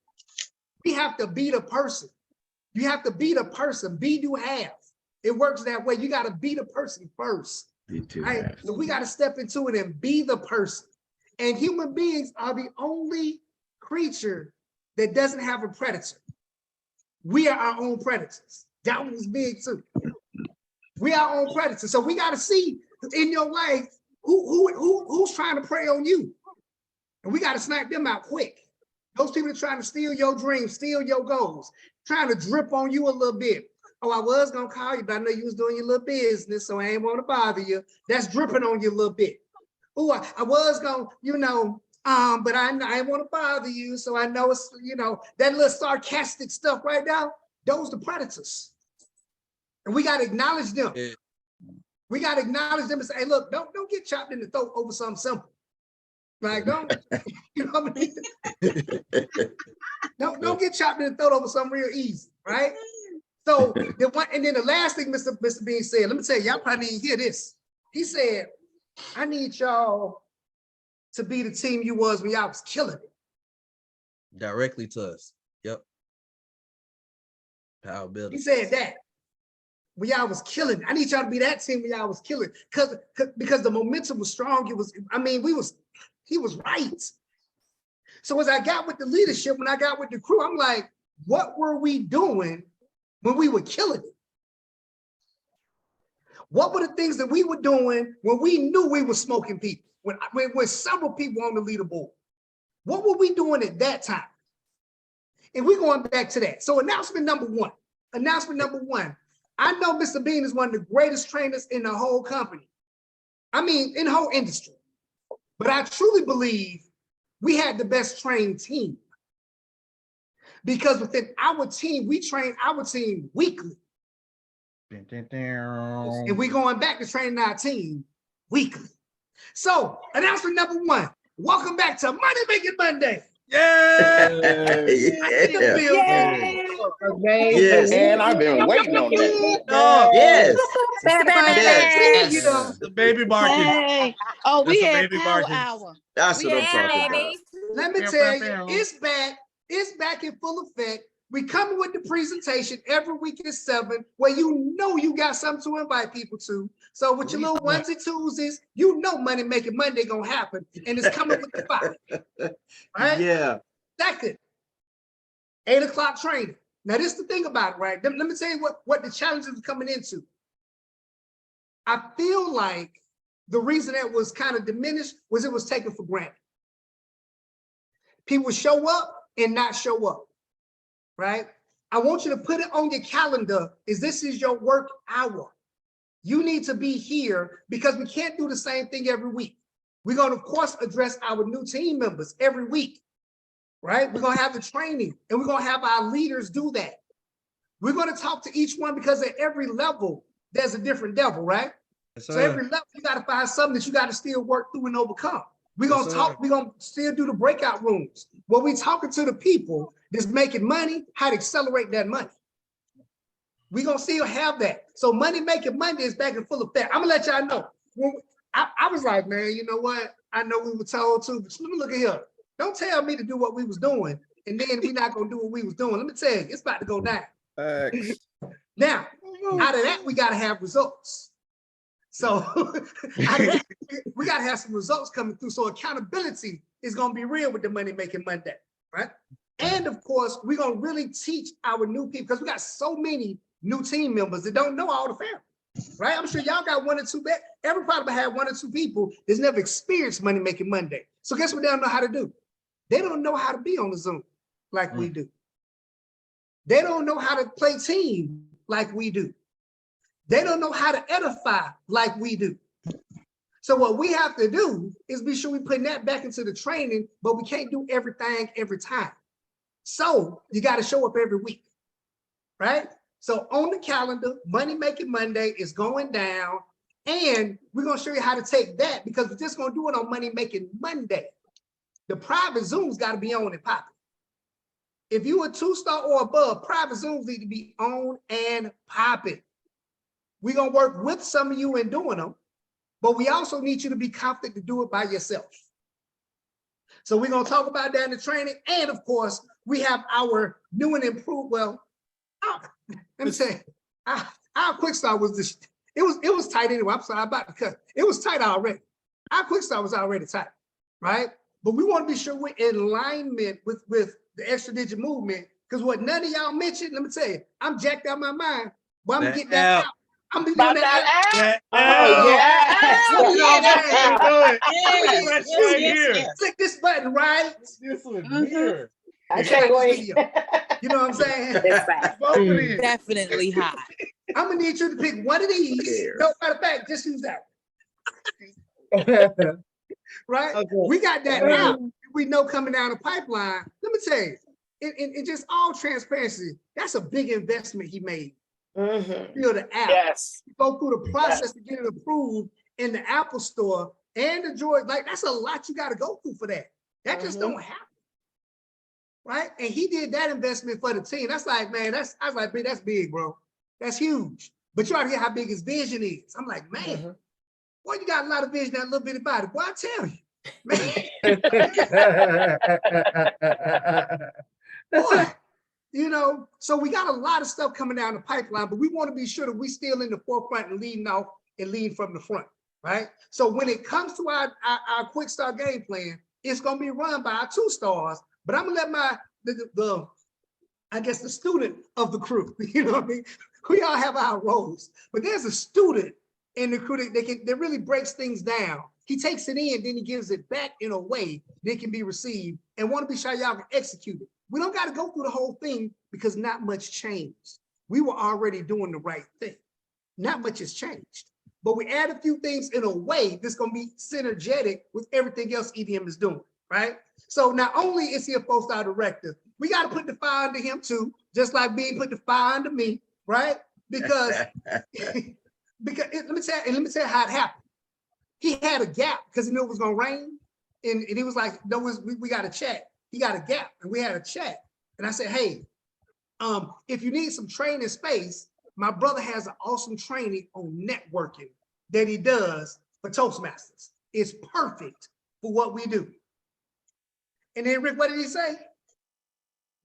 [SPEAKER 3] We have to be the person. You have to be the person. Be, do, have. It works that way. You got to be the person first. Right? So we got to step into it and be the person. And human beings are the only creature that doesn't have a predator. We are our own predators. That one was big too. We are our own predators. So we got to see in your life who's trying to prey on you. And we got to snipe them out quick. Those people are trying to steal your dreams, steal your goals, trying to drip on you a little bit. Oh, I was going to call you, but I know you was doing your little business, so I ain't want to bother you. That's dripping on you a little bit. Oh, I was going to, but I ain't want to bother you, so I know it's, that little sarcastic stuff right now, those the predators. And we got to acknowledge them. Yeah. We got to acknowledge them and say, hey, look, don't get chopped in the throat over something simple. Like, don't, you know what I mean? Don't get chopped in the throat over something real easy, right? So and then the last thing Mr. Bean said, let me tell you, y'all probably didn't hear this. He said, I need y'all to be the team you was when y'all was killing it.
[SPEAKER 14] Directly to us. Yep. Power building.
[SPEAKER 3] He said that. When y'all was killing it. I need y'all to be that team when y'all was killing it. Because the momentum was strong. He was right. So as I got with the leadership, when I got with the crew, I'm like, what were we doing when we were killing it? What were the things that we were doing when we knew we were smoking people? When several people on the leaderboard? What were we doing at that time? And we're going back to that. So announcement number one. I know Mr. Bean is one of the greatest trainers in the whole company. I mean, in the whole industry. But I truly believe we had the best trained team. Because within our team, we train our team weekly. And we're going back to training our team weekly. So, announcement number one, welcome back to Money Making Monday.
[SPEAKER 14] Yeah.
[SPEAKER 16] Yes. And I've been waiting on that.
[SPEAKER 11] Yes.
[SPEAKER 14] The baby barking.
[SPEAKER 15] Hey. Oh, we had
[SPEAKER 14] baby
[SPEAKER 15] Power
[SPEAKER 14] barking.
[SPEAKER 15] Hour.
[SPEAKER 11] That's what I'm talking about.
[SPEAKER 3] Let me tell you, it's back. It's back in full effect. We coming with the presentation every week at 7, where you got something to invite people to. So with your little onesie twosies, Money Making Monday gonna happen, and it's coming with the fire. Right?
[SPEAKER 11] Yeah.
[SPEAKER 3] Second, 8 o'clock training. Now this is the thing about it, right? Let me tell you what the challenges are coming into. I feel like the reason that was kind of diminished was it was taken for granted. People show up and not show up, right? I want you to put it on your calendar this is your work hour. You need to be here because we can't do the same thing every week. We're going to, of course, address our new team members every week, right? We're going to have the training and we're going to have our leaders do that. We're going to talk to each one because at every level, there's a different devil, right?
[SPEAKER 14] Yes,
[SPEAKER 3] so every level, you got to find something that you got to still work through and overcome. We're going to talk, we're going to still do the breakout rooms where we're talking to the people that's making money, how to accelerate that money. We're going to still have that. So Money Making Monday is back in full effect. I'm going to let y'all know. I was like, man, you know what? I know we were told to, but let me look at here. Don't tell me to do what we was doing, and then we're not going to do what we was doing. Let me tell you, it's about to go down. Now, out of that, we got to have results. So out of that, we got to have some results coming through. So accountability is going to be real with the Money Making Monday, right? And of course, we're going to really teach our new people, because we got so many new team members that don't know all the family, right? I'm sure y'all got one or two, every probably had one or two people that's never experienced Money Making Monday. So guess what they don't know how to do? They don't know how to be on the Zoom like we do. They don't know how to play team like we do. They don't know how to edify like we do. So what we have to do is be sure we put that back into the training, but we can't do everything every time. So you got to show up every week, right? So on the calendar, Money Making Monday is going down, and we're going to show you how to take that, because we're just going to do it on Money Making Monday. The private Zooms got to be on and popping. If you a 2-star or above, private Zooms need to be on and popping. We're going to work with some of you in doing them, but we also need you to be confident to do it by yourself. So we're going to talk about that in the training. And of course, we have our new and improved, well, let me say, our quick start was this, it was tight anyway. I'm sorry, I'm about to cut. It was tight already. Our quick start was already tight, right? But we want to be sure we're in alignment with the Extra Digit Movement, because what none of y'all mentioned, let me tell you, I'm jacked out my mind, but I'm getting that out. I'm doing that. Click this button, right?
[SPEAKER 19] This one here.
[SPEAKER 8] I can't wait.
[SPEAKER 3] You know what I'm saying?
[SPEAKER 12] Definitely hot.
[SPEAKER 3] I'm gonna need you to pick one of these. No, matter of fact, just use that one. Right? Okay. We got that now. We know coming down the pipeline. Let me tell you, in just all transparency, that's a big investment he made. Build the app. Yes. Go through the process to get it approved in the Apple Store and the Droid. Like, that's a lot you got to go through for that. That just don't happen. Right? And he did that investment for the team. That's like, man, I was like, man, that's big, bro. That's huge. But you ought to hear how big his vision is. I'm like, man, boy, you got a lot of vision, that little bitty body. Boy, I tell you. Boy, you know, so we got a lot of stuff coming down the pipeline, but we want to be sure that we still in the forefront and leading off and leading from the front, right? So when it comes to our quick start game plan, it's going to be run by our 2-stars, but I'm going to let I guess the student of the crew, you know what I mean? We all have our roles, but there's a student in the crew that really breaks things down. He takes it in, then he gives it back in a way that can be received, and want to be sure y'all can execute it. We don't got to go through the whole thing because not much changed. We were already doing the right thing. Not much has changed, but we add a few things in a way that's going to be synergetic with everything else EDM is doing, right? So not only is he a 4-star director, we got to put the fire under him too, just like being put the fire under me, right? Because, let me tell you how it happened. He had a gap because he knew it was going to rain, and he was like, "No, we got to chat." He got a gap, and we had a chat. And I said, "Hey, if you need some training space, my brother has an awesome training on networking that he does for Toastmasters. It's perfect for what we do." And then Rick, what did he say?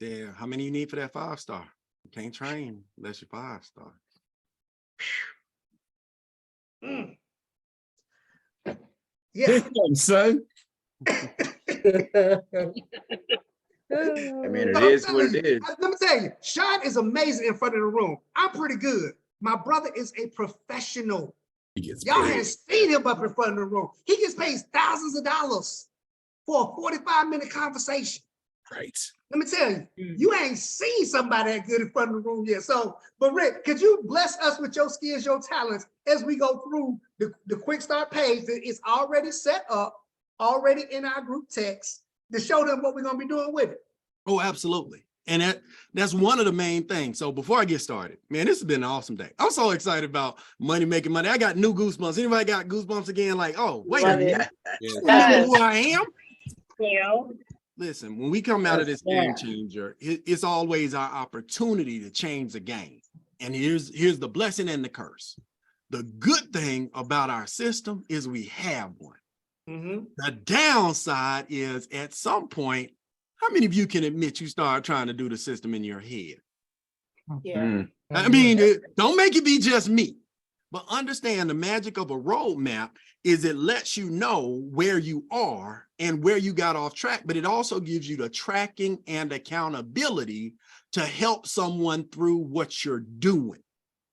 [SPEAKER 20] Yeah, how many you need for that 5-star? You can't train unless you're 5-star.
[SPEAKER 3] Yeah,
[SPEAKER 2] son.
[SPEAKER 16] I mean, it is what it is.
[SPEAKER 3] Let me tell you, Sean is amazing in front of the room. I'm pretty good. My brother is a professional. Y'all haven't seen him up in front of the room. He gets paid thousands of dollars for a 45-minute conversation.
[SPEAKER 2] Right.
[SPEAKER 3] Let me tell you, you ain't seen somebody that good in front of the room yet. So, but Rick, could you bless us with your skills, your talents, as we go through the quick start page that is already set up, already in our group text, to show them what we're going to be doing with it?
[SPEAKER 20] Oh, absolutely. And that's one of the main things. So before I get started, man, this has been an awesome day. I'm so excited about Money Making Money. I got new goosebumps. Anybody got goosebumps again? Like, oh, wait a minute. You know who I am?
[SPEAKER 8] Yeah.
[SPEAKER 20] Listen, when we come out of this game changer, it's always our opportunity to change the game. And here's the blessing and the curse. The good thing about our system is we have one. The downside is at some point, how many of you can admit you start trying to do the system in your head?
[SPEAKER 8] Yeah.
[SPEAKER 20] I mean, don't make it be just me, but understand the magic of a roadmap is it lets you know where you are and where you got off track, but it also gives you the tracking and accountability to help someone through what you're doing.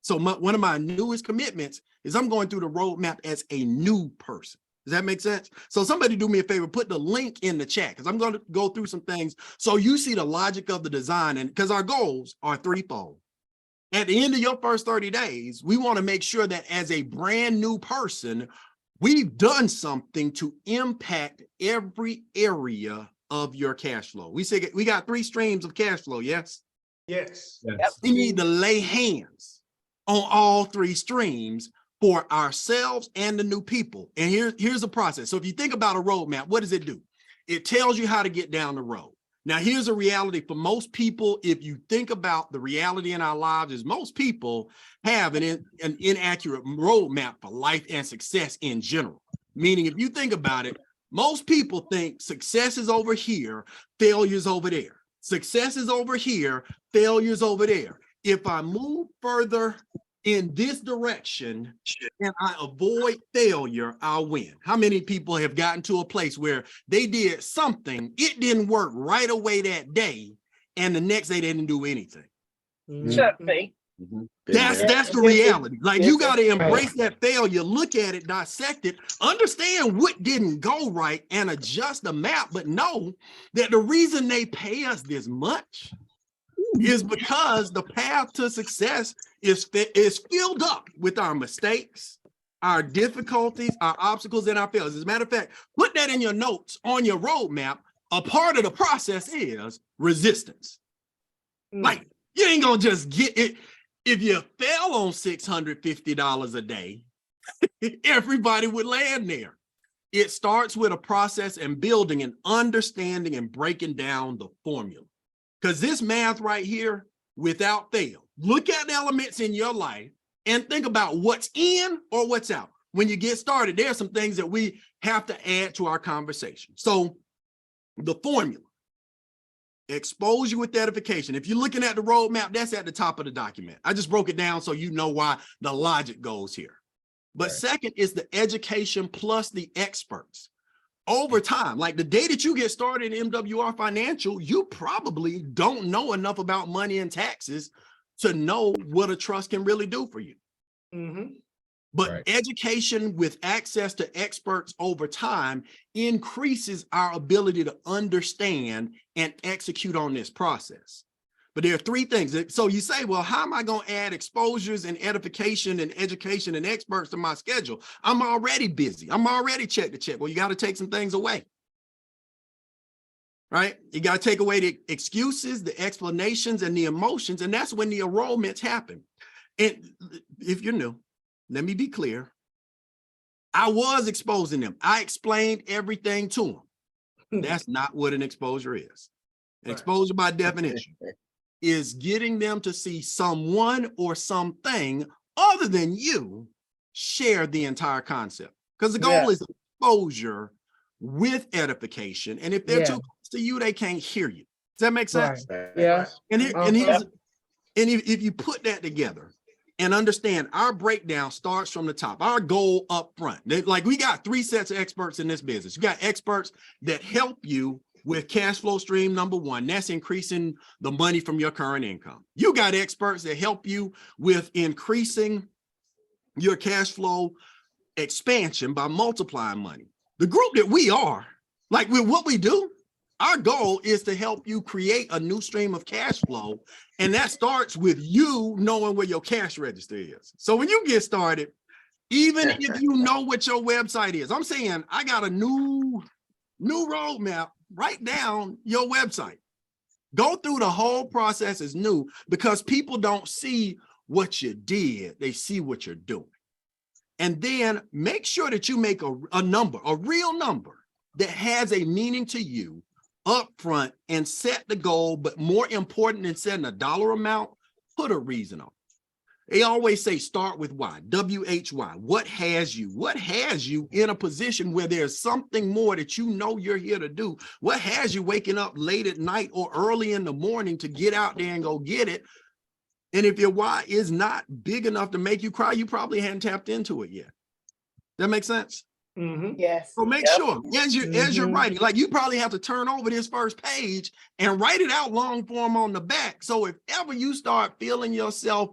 [SPEAKER 20] So one of my newest commitments is I'm going through the roadmap as a new person. Does that make sense? So somebody do me a favor, put the link in the chat because I'm going to go through some things so you see the logic of the design, and because our goals are threefold. At the end of your first 30 days, we want to make sure that as a brand new person, we've done something to impact every area of your cash flow. We say we got 3 streams of cash flow, yes?
[SPEAKER 3] Yes.
[SPEAKER 20] Yes. We need to lay hands on all 3 streams for ourselves and the new people. And here's the process. So if you think about a roadmap, what does it do? It tells you how to get down the road. Now, here's a reality for most people. If you think about the reality in our lives, is most people have an inaccurate roadmap for life and success in general. Meaning, if you think about it, most people think success is over here, failure's over there. Success is over here, failure's over there. If I move further in this direction and I avoid failure, I'll win. How many people have gotten to a place where they did something, it didn't work right away that day, and the next day they didn't do anything? That's the reality. Like, you got to embrace that failure, look at it, dissect it, understand what didn't go right, and adjust the map, but know that the reason they pay us this much is because the path to success is filled up with our mistakes, our difficulties, our obstacles, and our failures. As a matter of fact, put that in your notes on your roadmap. A part of the process is resistance. Like, you ain't gonna just get it. If you fail on $650 a day, everybody would land there. It starts with a process and building and understanding and breaking down the formula. Because this math right here, without fail, look at the elements in your life and think about what's in or what's out. When you get started, there are some things that we have to add to our conversation. So the formula, exposure with edification. If you're looking at the roadmap, that's at the top of the document. I just broke it down so you know why the logic goes here. But second is the education plus the experts. Over time, like the day that you get started in MWR Financial, you probably don't know enough about money and taxes to know what a trust can really do for you. But education with access to experts over time increases our ability to understand and execute on this process. But there are 3 things. So you say, well, how am I going to add exposures and edification and education and experts to my schedule? I'm already busy. I'm already check to check. Well, you got to take some things away. Right? You got to take away the excuses, the explanations, and the emotions. And that's when the enrollments happen. And if you're new, let me be clear. I was exposing them. I explained everything to them. That's not what an exposure is. Exposure by definition is getting them to see someone or something other than you share the entire concept. Because the goal is exposure with edification. And if they're too close to you, they can't hear you. Does that make sense?
[SPEAKER 4] Yeah.
[SPEAKER 20] And if you put that together and understand, our breakdown starts from the top. Our goal up front. Like, we got 3 sets of experts in this business. You got experts that help you with cash flow stream number 1, that's increasing the money from your current income. You got experts that help you with increasing your cash flow expansion by multiplying money. The group that we are, like with what we do, our goal is to help you create a new stream of cash flow. And that starts with you knowing where your cash register is. So when you get started, even if you know what your website is, I'm saying I got a new roadmap. Write down your website. Go through the whole process as new, because people don't see what you did. They see what you're doing. And then make sure that you make a number, a real number that has a meaning to you up front, and set the goal. But more important than setting a dollar amount, put a reason on it. They always say start with why, W-H-Y. What has you in a position where there's something more that you know you're here to do? What has you waking up late at night or early in the morning to get out there and go get it? And if your why is not big enough to make you cry, you probably hadn't tapped into it yet. That makes sense?
[SPEAKER 8] Yes.
[SPEAKER 20] So make sure as you're writing, like you probably have to turn over this first page and write it out long form on the back. So if ever you start feeling yourself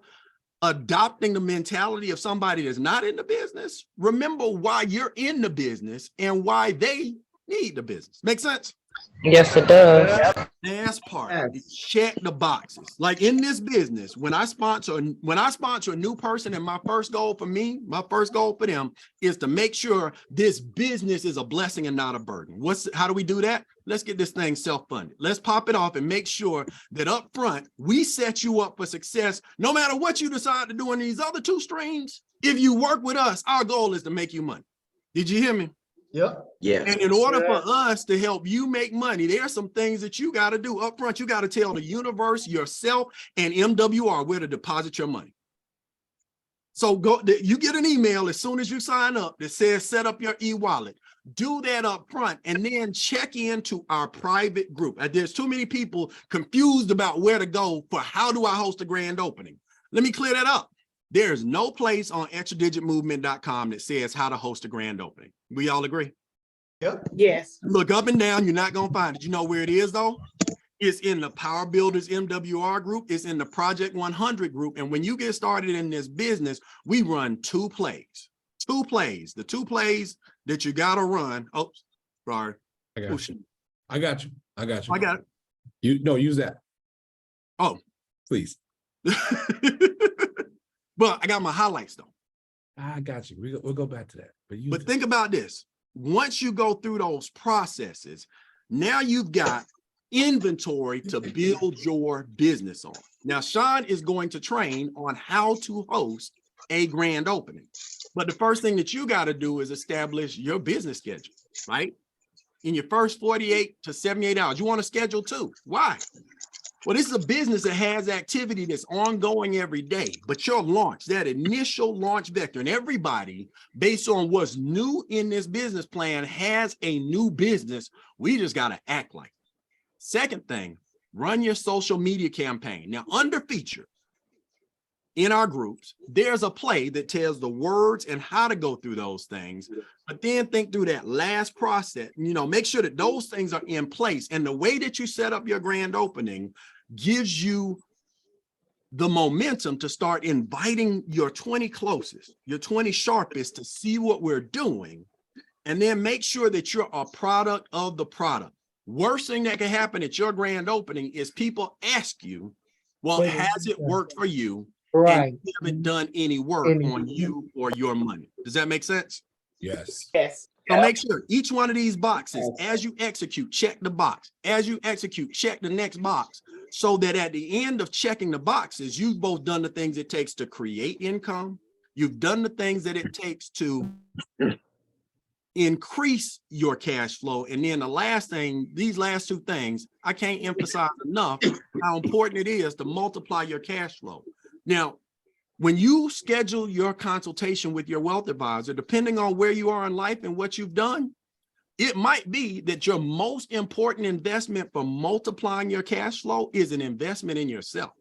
[SPEAKER 20] adopting the mentality of somebody that's not in the business, remember why you're in the business and why they need the business. Make sense?
[SPEAKER 7] Yes, it does.
[SPEAKER 20] Last part, check the boxes. Like in this business, when I sponsor a new person, and my first goal for them is to make sure this business is a blessing and not a burden. How do we do that? Let's get this thing self-funded. Let's pop it off and make sure that up front, we set you up for success. No matter what you decide to do in these other two streams, if you work with us, our goal is to make you money. Did you hear me?
[SPEAKER 3] Yep.
[SPEAKER 16] Yeah.
[SPEAKER 20] And in order for us to help you make money, there are some things that you got to do up front. You got to tell the universe, yourself, and MWR where to deposit your money. So you get an email as soon as you sign up that says set up your e-wallet. Do that up front and then check into our private group. There's too many people confused about where to go for how do I host a grand opening. Let me clear that up. There's no place on extradigitmovement.com that says how to host a grand opening. We all agree?
[SPEAKER 3] Yep.
[SPEAKER 8] Yes.
[SPEAKER 20] Look up and down, you're not going to find it. You know where it is though? It's in the Power Builders MWR group. It's in the Project 100 group. And when you get started in this business, we run two plays. The two plays that you got to run. Oh, sorry.
[SPEAKER 2] I got you. I got it. Use that.
[SPEAKER 20] Oh,
[SPEAKER 2] please.
[SPEAKER 20] But I got my highlights though.
[SPEAKER 2] I got you. We'll go back to that.
[SPEAKER 20] But think about this. Once you go through those processes, now you've got inventory to build your business on. Now, Sean is going to train on how to host a grand opening. But the first thing that you got to do is establish your business schedule, right? In your first 48 to 78 hours, you want to schedule too. Why? Well, this is a business that has activity that's ongoing every day, but your launch, that initial launch vector, and everybody, based on what's new in this business plan, has a new business. We just got to act like it. Second thing, run your social media campaign. Now, under feature in our groups, there's a play that tells the words and how to go through those things, but then think through that last process, make sure that those things are in place. And the way that you set up your grand opening gives you the momentum to start inviting your 20 closest, your 20 sharpest to see what we're doing. And then make sure that you're a product of the product. Worst thing that can happen at your grand opening is people ask you, well, has it worked for you?
[SPEAKER 3] Right.
[SPEAKER 20] And you haven't done any work on you or your money. Does that make sense?
[SPEAKER 2] Yes.
[SPEAKER 8] Yes.
[SPEAKER 20] So make sure each one of these boxes, as you execute, check the box. As you execute, check the next box, so that at the end of checking the boxes, you've both done the things it takes to create income. You've done the things that it takes to increase your cash flow. And then the last thing, these last two things, I can't emphasize enough how important it is to multiply your cash flow. Now, when you schedule your consultation with your wealth advisor, depending on where you are in life and what you've done, it might be that your most important investment for multiplying your cash flow is an investment in yourself.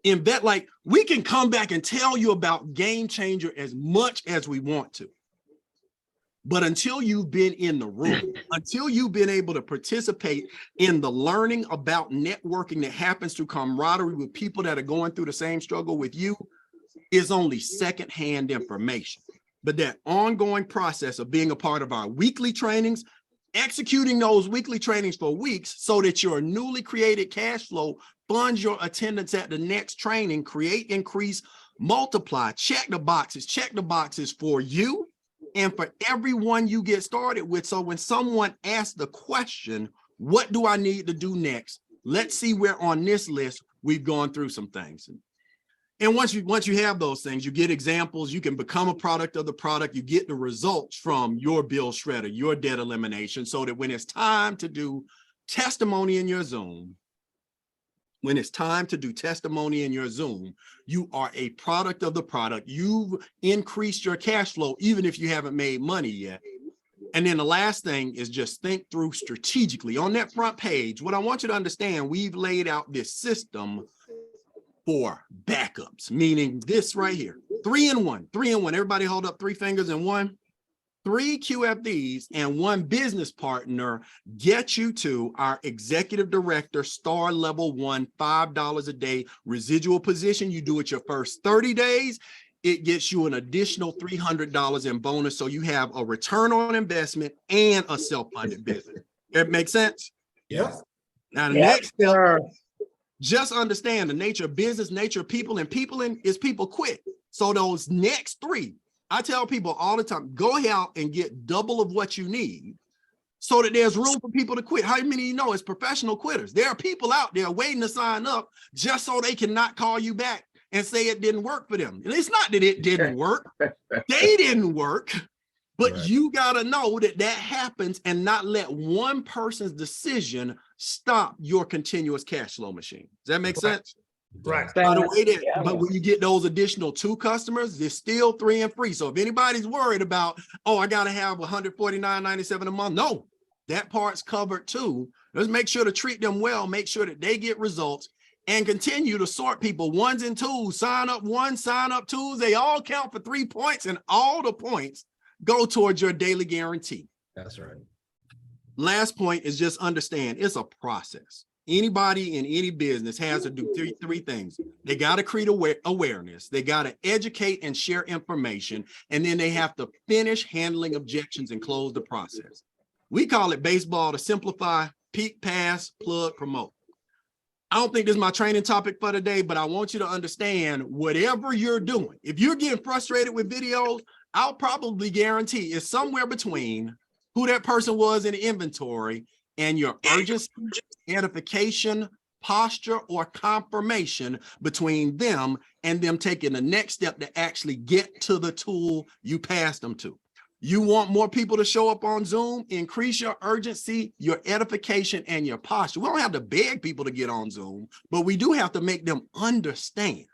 [SPEAKER 20] Like, we can come back and tell you about GameChanger as much as we want to. But until you've been in the room, until you've been able to participate in the learning about networking that happens through camaraderie with people that are going through the same struggle with you, is only secondhand information. But that ongoing process of being a part of our weekly trainings, executing those weekly trainings for weeks so that your newly created cash flow funds your attendance at the next training, create, increase, multiply, check the boxes for you and for everyone you get started with. So when someone asks the question, what do I need to do next? Let's see where on this list we've gone through some things. And once you have those things, you get examples, you can become a product of the product, you get the results from your bill shredder, your debt elimination, so that when it's time to do testimony in your Zoom, you are a product of the product. You've increased your cash flow, even if you haven't made money yet. And then the last thing is just think through strategically. On that front page, what I want you to understand, we've laid out this system for backups, meaning this right here, 3 in 1, 3 in 1. Everybody hold up 3 fingers in 1. 3 QFDs and 1 business partner get you to our executive director, star level 1, $5 a day residual position. You do it your first 30 days. It gets you an additional $300 in bonus. So you have a return on investment and a self-funded business. It makes sense?
[SPEAKER 2] Yes.
[SPEAKER 20] Now, the next step, just understand the nature of business, nature of people, and people quit. So those next 3, I tell people all the time, go out and get double of what you need so that there's room for people to quit. How many of you know it's professional quitters? There are people out there waiting to sign up just so they can not call you back and say it didn't work for them. And it's not that it didn't work. They didn't work, but you got to know that that happens and not let one person's decision stop your continuous cash flow machine. Does that make sense?
[SPEAKER 3] Right.
[SPEAKER 20] By the way, but when you get those additional 2 customers, there's still 3 and free. So if anybody's worried about, oh, I got to have $149.97 a month. No, that part's covered too. Let's make sure to treat them well, make sure that they get results, and continue to sort people 1s and 2s, sign up 1, sign up 2s. They all count for 3 points, and all the points go towards your daily guarantee.
[SPEAKER 2] That's right.
[SPEAKER 20] Last point is just understand it's a process. Anybody in any business has to do three things. They got to create awareness. They got to educate and share information. And then they have to finish handling objections and close the process. We call it baseball to simplify: peak, pass, plug, promote. I don't think this is my training topic for today, but I want you to understand whatever you're doing. If you're getting frustrated with videos, I'll probably guarantee it's somewhere between who that person was in the inventory and your urgency, edification, posture, or confirmation between them and them taking the next step to actually get to the tool you passed them to. You want more people to show up on Zoom? Increase your urgency, your edification, and your posture. We don't have to beg people to get on Zoom, but we do have to make them understand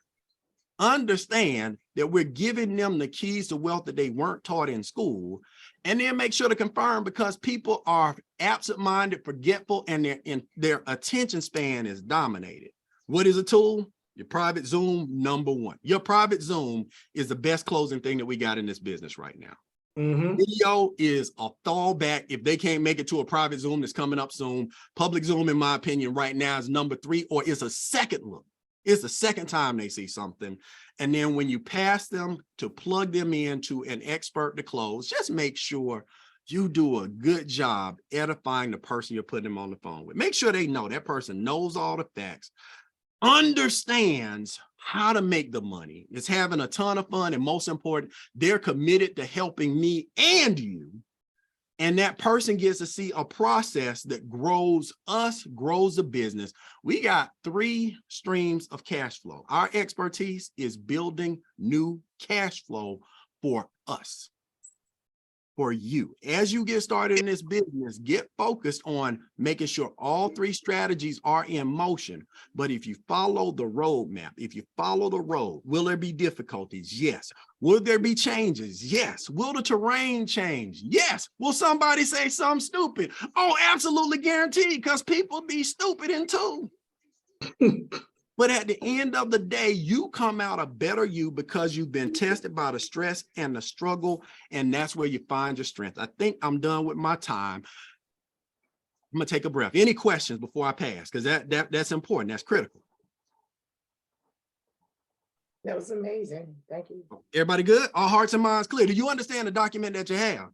[SPEAKER 20] that we're giving them the keys to wealth that they weren't taught in school. And then make sure to confirm, because people are absent-minded, forgetful, and their attention span is dominated. What is a tool? Your private Zoom, number 1. Your private Zoom is the best closing thing that we got in this business right now. Video is a fallback if they can't make it to a private Zoom that's coming up soon. Public Zoom, in my opinion, right now is number 3, or it's a second look. It's the second time they see something. And then when you pass them to plug them into an expert to close, just make sure you do a good job edifying the person you're putting them on the phone with. Make sure they know that person knows all the facts, understands how to make the money, is having a ton of fun, and most important, they're committed to helping me and you. And that person gets to see a process that grows us, grows the business. We got 3 streams of cash flow. Our expertise is building new cash flow for us, for you. As you get started in this business, get focused on making sure all 3 strategies are in motion. But if you follow the roadmap, if you follow the road, will there be difficulties? Yes. Will there be changes? Yes. Will the terrain change? Yes. Will somebody say something stupid? Oh, absolutely guaranteed, because people be stupid in too. But at the end of the day, you come out a better you because you've been tested by the stress and the struggle, and that's where you find your strength. I think I'm done with my time. I'm gonna take a breath. Any questions before I pass? Because that's important. That's critical.
[SPEAKER 8] That was amazing. Thank you.
[SPEAKER 20] Everybody good? All hearts and minds clear. Do you understand the document that you have?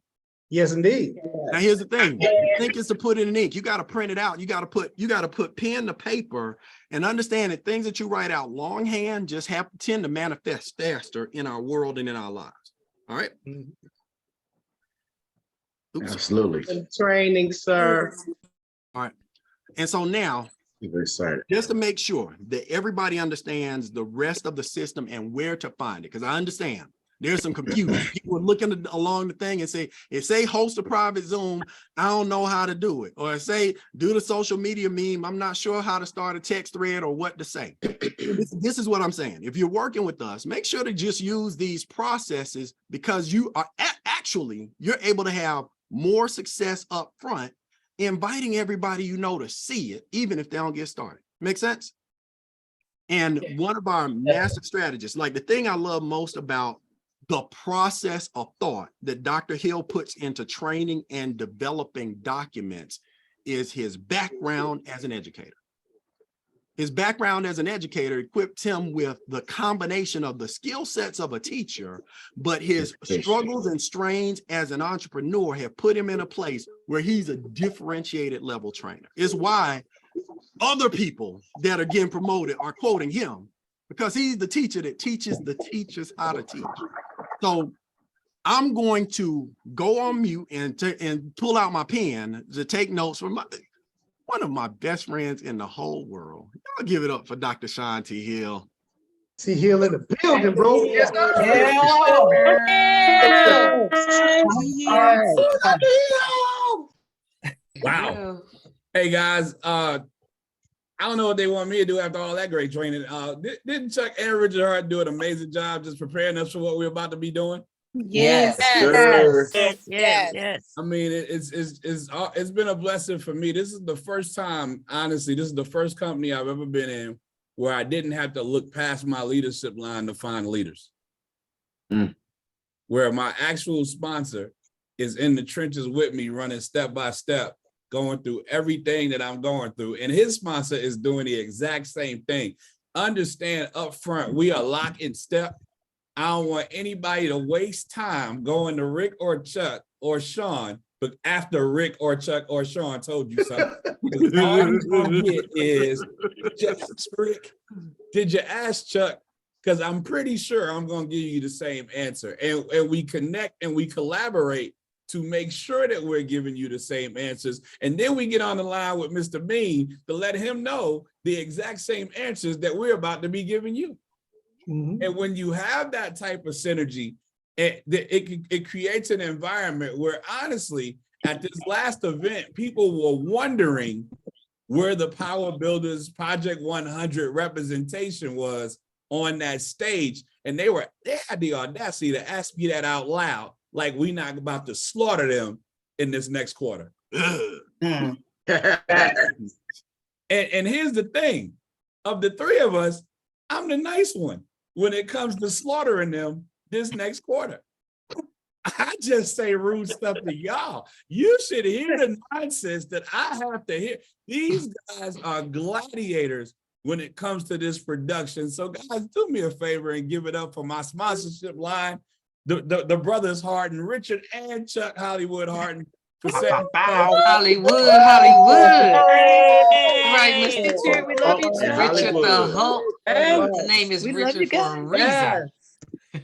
[SPEAKER 3] Yes, indeed.
[SPEAKER 20] Now here's the thing. The thing is to put it in ink. You got to print it out. You got to put pen to paper, and understand that things that you write out longhand just tend to manifest faster in our world and in our lives. All right. Oops.
[SPEAKER 16] Absolutely.
[SPEAKER 4] Training, sir.
[SPEAKER 20] All right. And so now, just to make sure that everybody understands the rest of the system and where to find it, because I understand there's some confusion. People are looking along the thing and say host a private Zoom, I don't know how to do it. Or say do the social media meme, I'm not sure how to start a text thread or what to say. This is what I'm saying. If you're working with us, make sure to just use these processes, because you are you're able to have more success up front, inviting everybody you know to see it, even if they don't get started. Make sense? And one of our master strategists, like the thing I love most about the process of thought that Dr. Hill puts into training and developing documents is his background as an educator. His background as an educator equipped him with the combination of the skill sets of a teacher, but his struggles and strains as an entrepreneur have put him in a place where he's a differentiated level trainer. It's why other people that are getting promoted are quoting him, because he's the teacher that teaches the teachers how to teach. So I'm going to go on mute and pull out my pen to take notes from one of my best friends in the whole world. Y'all give it up for Dr. Sean T. Hill.
[SPEAKER 3] T. Hill in the building, bro. Yes,
[SPEAKER 2] Wow. Hey guys, I don't know what they want me to do after all that great training. Didn't Chuck and Richard Hart do an amazing job just preparing us for what we're about to be doing?
[SPEAKER 15] Yes.
[SPEAKER 2] I mean, it's been a blessing for me. This is the first time, honestly, this is the first company I've ever been in where I didn't have to look past my leadership line to find leaders. Where my actual sponsor is in the trenches with me, running step by step, going through everything that I'm going through. And his sponsor is doing the exact same thing. Understand up front, we are lock in step. I don't want anybody to waste time going to Rick or Chuck or Sean, but after Rick or Chuck or Sean told you something. All I'm gonna get is, just Rick, did you ask Chuck? Because I'm pretty sure I'm gonna give you the same answer. And we connect and we collaborate to make sure that we're giving you the same answers. And then we get on the line with Mr. Bean to let him know the exact same answers that we're about to be giving you. And when you have that type of synergy, it creates an environment where, honestly, at this last event, people were wondering where the Power Builders Project 100 representation was on that stage. And they had the audacity to ask me that out loud, like we're not about to slaughter them in this next quarter. And here's the thing, of the three of us, I'm the nice one when it comes to slaughtering them this next quarter. I just say rude stuff to y'all. You should hear the nonsense that I have to hear. These guys are gladiators when it comes to this production. So guys, do me a favor and give it up for my sponsorship line, the brothers Harden, Richard and Chuck Hollywood Harden.
[SPEAKER 5] Hollywood. Right, Mr.
[SPEAKER 15] Richard, we love you, Chuck.
[SPEAKER 5] Richard the Hulk. His name is Richard for a reason.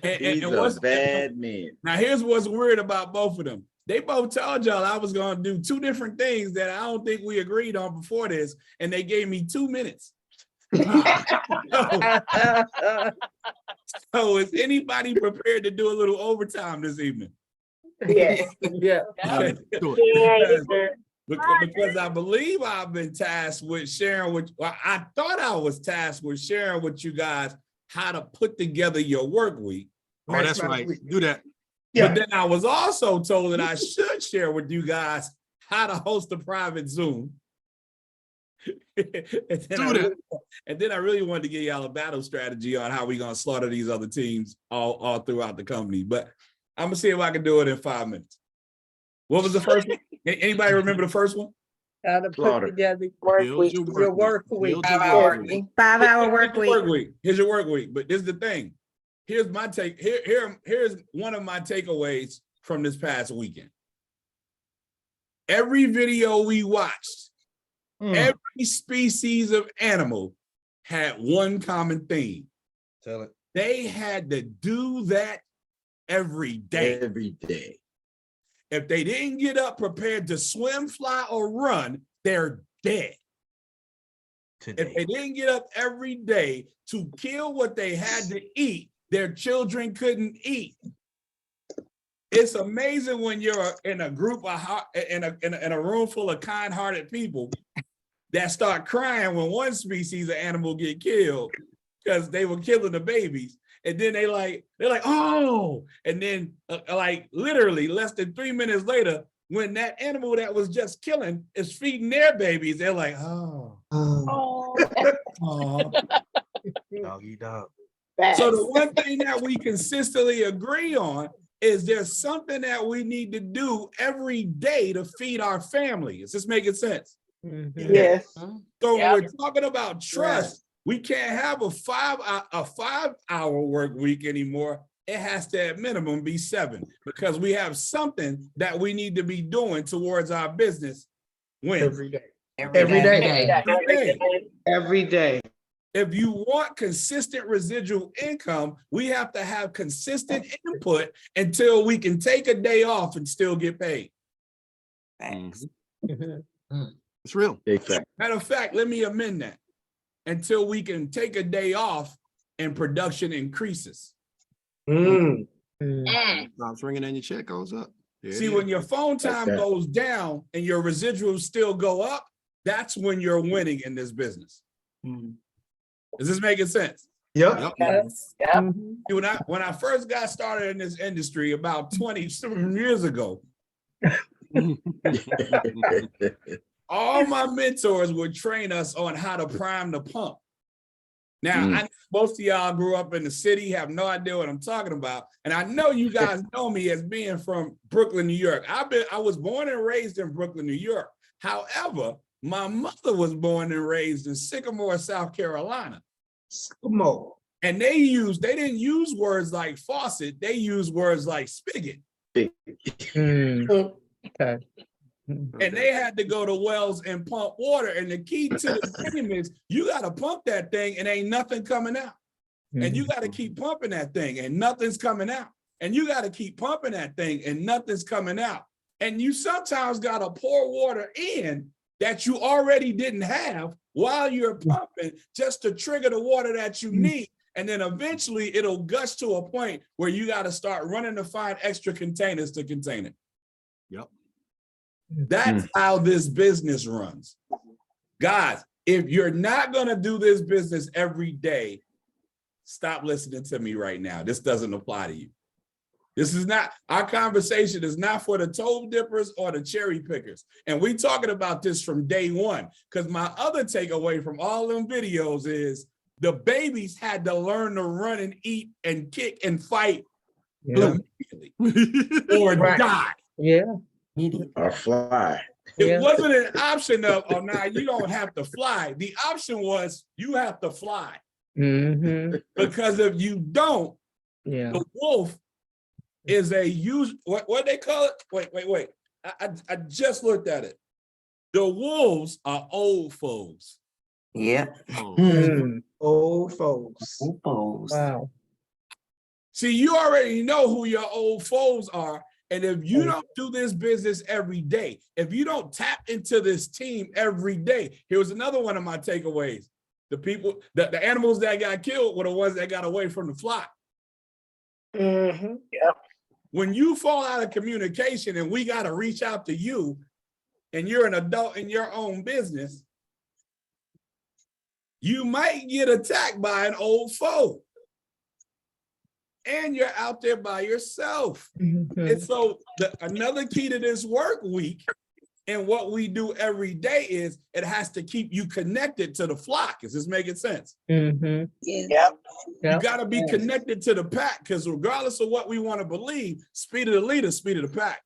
[SPEAKER 16] He's a bad man.
[SPEAKER 2] Now, here's what's weird about both of them. They both told y'all I was going to do two different things that I don't think we agreed on before this, and they gave me 2 minutes. So is anybody prepared to do a little overtime this evening?
[SPEAKER 8] Yes.
[SPEAKER 2] Yeah. Because I believe I've been tasked with sharing with, well, I thought I was tasked with sharing with you guys how to put together your work week.
[SPEAKER 20] Oh, that's right. Do that.
[SPEAKER 2] But then I was also told that I should share with you guys how to host a private Zoom. and then I really wanted to give y'all a battle strategy on how we're going to slaughter these other teams all throughout the company. But I'm going to see if I can do it in 5 minutes. What was the first one? Anybody remember the first one?
[SPEAKER 8] How to put together your work week.
[SPEAKER 10] 5-hour work week.
[SPEAKER 2] Here's your work week. But this is the thing. Here's my take. Here's one of my takeaways from this past weekend. Every video we watched, every species of animal had one common theme.
[SPEAKER 14] Tell it.
[SPEAKER 2] They had to do that every day.
[SPEAKER 16] Every day.
[SPEAKER 2] If they didn't get up prepared to swim, fly, or run, they're dead. Today. If they didn't get up every day to kill what they had to eat, their children couldn't eat. It's amazing when you're in a group of in a room full of kind-hearted people that start crying when one species of animal get killed because they were killing the babies. And then they're like, oh, and then like literally less than 3 minutes later, when that animal that was just killing is feeding their babies, they're like, oh.
[SPEAKER 14] Doggy dog.
[SPEAKER 2] So the one thing that we consistently agree on is there's something that we need to do every day to feed our family. Is this making sense?
[SPEAKER 8] Yes.
[SPEAKER 2] So when we're talking about trust, we can't have a 5-hour work week anymore. It has to at minimum be 7 because we have something that we need to be doing towards our business. When?
[SPEAKER 3] Every day.
[SPEAKER 4] Every day.
[SPEAKER 2] If you want consistent residual income, we have to have consistent input until we can take a day off and still get paid.
[SPEAKER 20] Thanks. It's real.
[SPEAKER 2] Matter of fact, let me amend that. Until we can take a day off and production increases.
[SPEAKER 20] Drops ringing and your check goes up.
[SPEAKER 2] See, when your phone time goes down and your residuals still go up, that's when you're winning in this business. Is this making sense?
[SPEAKER 3] Yep.
[SPEAKER 2] When I first got started in this industry about 20 years ago, all my mentors would train us on how to prime the pump. Now, most of y'all grew up in the city, have no idea what I'm talking about. And I know you guys know me as being from Brooklyn, New York. I was born and raised in Brooklyn, New York. However, my mother was born and raised in Sycamore, South Carolina.
[SPEAKER 3] Sycamore.
[SPEAKER 2] And they didn't use words like faucet, they used words like spigot.
[SPEAKER 3] Okay.
[SPEAKER 2] And they had to go to wells and pump water. And the key to the game is you got to pump that thing and ain't nothing coming out. And you got to keep pumping that thing and nothing's coming out. And you got to keep pumping that thing and nothing's coming out. And you sometimes got to pour water in that you already didn't have while you're pumping just to trigger the water that you need. And then eventually it'll gush to a point where you got to start running to find extra containers to contain it.
[SPEAKER 20] Yep.
[SPEAKER 2] That's how this business runs. Guys, if you're not going to do this business every day, stop listening to me right now. This doesn't apply to you. This is not, our conversation is not for the toe dippers or the cherry pickers. And we talking about this from day one, because my other takeaway from all them videos is the babies had to learn to run and eat and kick and fight immediately or die.
[SPEAKER 16] Or fly.
[SPEAKER 2] It wasn't an option of, oh, now you don't have to fly. The option was you have to fly. Because if you don't, the wolf is a what they call it? Wait. I just looked at it. The wolves are old foes.
[SPEAKER 3] Old foes.
[SPEAKER 2] Wow. See, you already know who your old foes are. And if you don't do this business every day, if you don't tap into this team every day, here's another one of my takeaways. The people, the animals that got killed were the ones that got away from the flock. When you fall out of communication and we got to reach out to you and you're an adult in your own business, you might get attacked by an old foe. And you're out there by yourself. And so another key to this work week and what we do every day is it has to keep you connected to the flock. Is this making sense? You got to be connected to the pack, because regardless of what we want to believe, speed of the leader, speed of the pack.